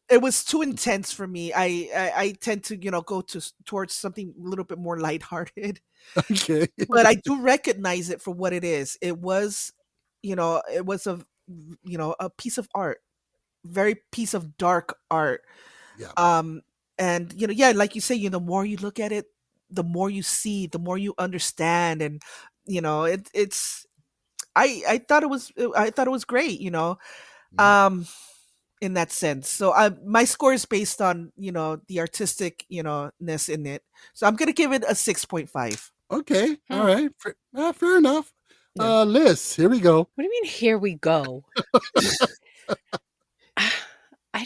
it was too intense for me. I tend to go towards something a little bit more lighthearted. Okay. But I do recognize it for what it is. It was, it was a piece of art, very piece of dark art. Yeah. And yeah, like you say, the more you look at it, the more you see, the more you understand, and it's. I thought it was great. In that sense. So my score is based on the artistic ness in it. So I'm gonna give it a 6.5. Okay. All right. Fair enough. Liss, here we go. What do you mean, here we go? I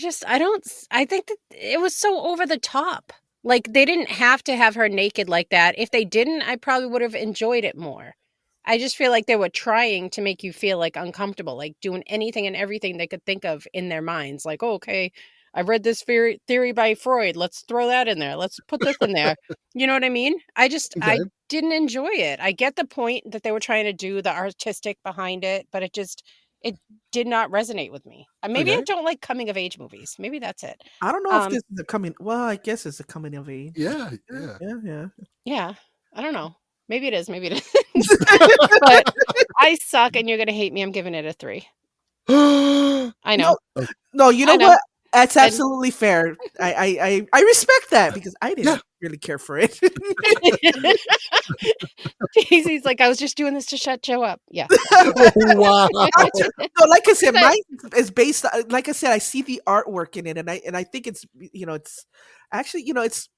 think that it was so over the top. Like, they didn't have to have her naked like that. If they didn't, I probably would have enjoyed it more. I just feel like they were trying to make you feel like uncomfortable, like doing anything and everything they could think of in their minds. Like, oh, okay, I read this theory by Freud. Let's throw that in there. Let's put this in there. You know what I mean? I didn't enjoy it. I get the point that they were trying to do, the artistic behind it, but it did not resonate with me. Maybe I don't like coming of age movies. Maybe that's it. I don't know if this is a coming. Well, I guess it's a coming of age. Yeah. Yeah. I don't know. Maybe it is. Maybe it isn't. But I suck, and you're gonna hate me. I'm giving it a 3. I know. No, you know what? That's absolutely fair. I respect that because I didn't really care for it. He's like, I was just doing this to shut Joe up. Yeah. Wow. No, like I said, mine is based. Like I said, I see the artwork in it, and I think it's it's actually it's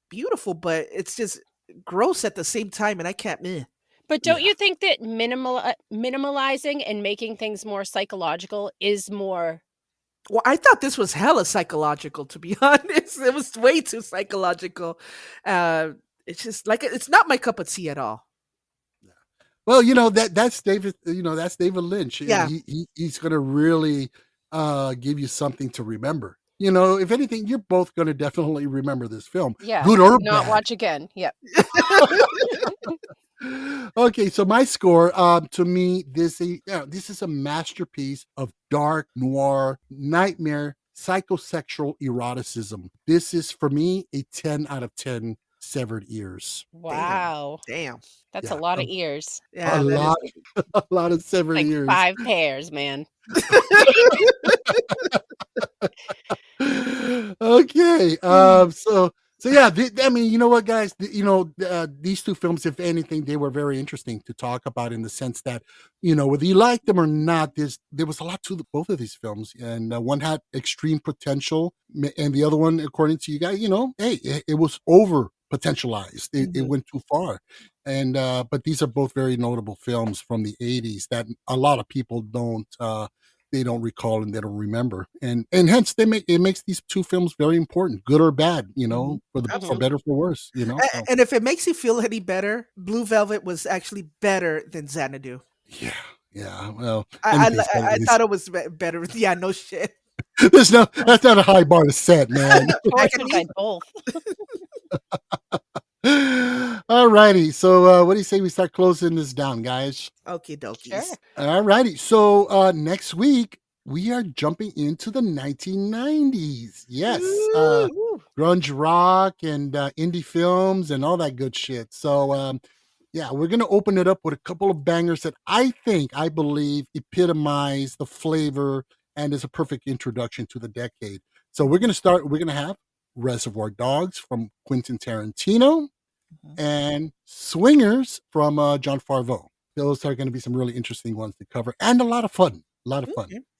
beautiful, but it's just gross at the same time, and I can't. But don't you think that minimalizing and making things more psychological is more? Well, I thought this was hella psychological, to be honest. It was way too psychological. It's just like it's not my cup of tea at all. Well, that's David. That's David Lynch. Yeah, he's gonna really give you something to remember. If anything, you're both gonna definitely remember this film. Yeah, good or not bad. Watch again. Yep. Okay, so my score, to me, this is a masterpiece of dark noir nightmare psychosexual eroticism. This is for me a 10 out of 10 severed ears. Wow, damn, that's a lot of ears. Yeah, a lot of severed like ears. 5 pairs, man. Okay, So yeah, I mean, you know what, guys? These two films, if anything, they were very interesting to talk about in the sense that, whether you like them or not, there was a lot to both of these films, and one had extreme potential, and the other one, according to you guys, hey, it was over potentialized. It went too far, and but these are both very notable films from the 80s that a lot of people don't. They don't recall and they don't remember, and hence it makes these two films very important, good or bad, for better for worse, And if it makes you feel any better, Blue Velvet was actually better than Xanadu. Yeah. Well, I thought it was better. Yeah, no shit. That's not a high bar to set, man. I can find both. All righty. So what do you say we start closing this down, guys? Okie dokies. Sure. All righty. So next week we are jumping into the 1990s. Yes. Grunge rock and indie films and all that good shit. So we're going to open it up with a couple of bangers that I believe epitomize the flavor and is a perfect introduction to the decade. So we're going to have Reservoir Dogs from Quentin Tarantino and Swingers from John Favreau. Those are going to be some really interesting ones to cover and a lot of fun.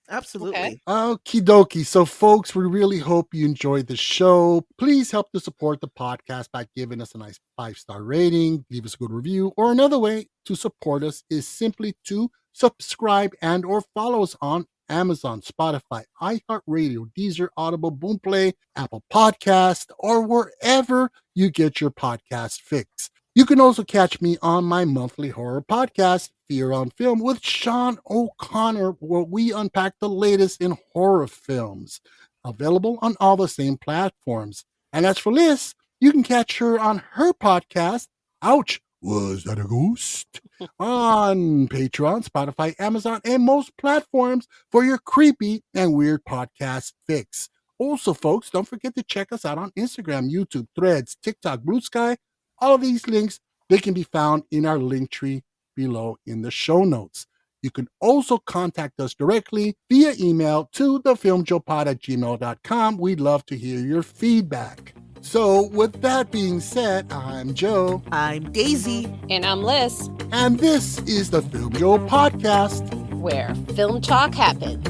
Absolutely. Okie dokie. So, folks, we really hope you enjoyed the show. Please help to support the podcast by giving us a nice 5-star rating, leave us a good review, or another way to support us is simply to subscribe and or follow us on Amazon, Spotify, iHeartRadio, Deezer, Audible, Boomplay, Apple Podcast, or wherever you get your podcast fix. You can also catch me on my monthly horror podcast, Fear on Film, with Sean O'Connor, where we unpack the latest in horror films. Available on all the same platforms. And as for Liss, you can catch her on her podcast, Ouch, Was That a Ghost? On Patreon, Spotify, Amazon, and most platforms for your creepy and weird podcast fix. Also, folks, don't forget to check us out on Instagram, YouTube, Threads, TikTok, Blue Sky. All of these links, they can be found in our link tree below in the show notes. You can also contact us directly via email to thefilmjoepod@gmail.com. We'd love to hear your feedback. So, with that being said, I'm Joe. I'm Daisy. And I'm Liss. And this is the Filmjoe Podcast, where film talk happens.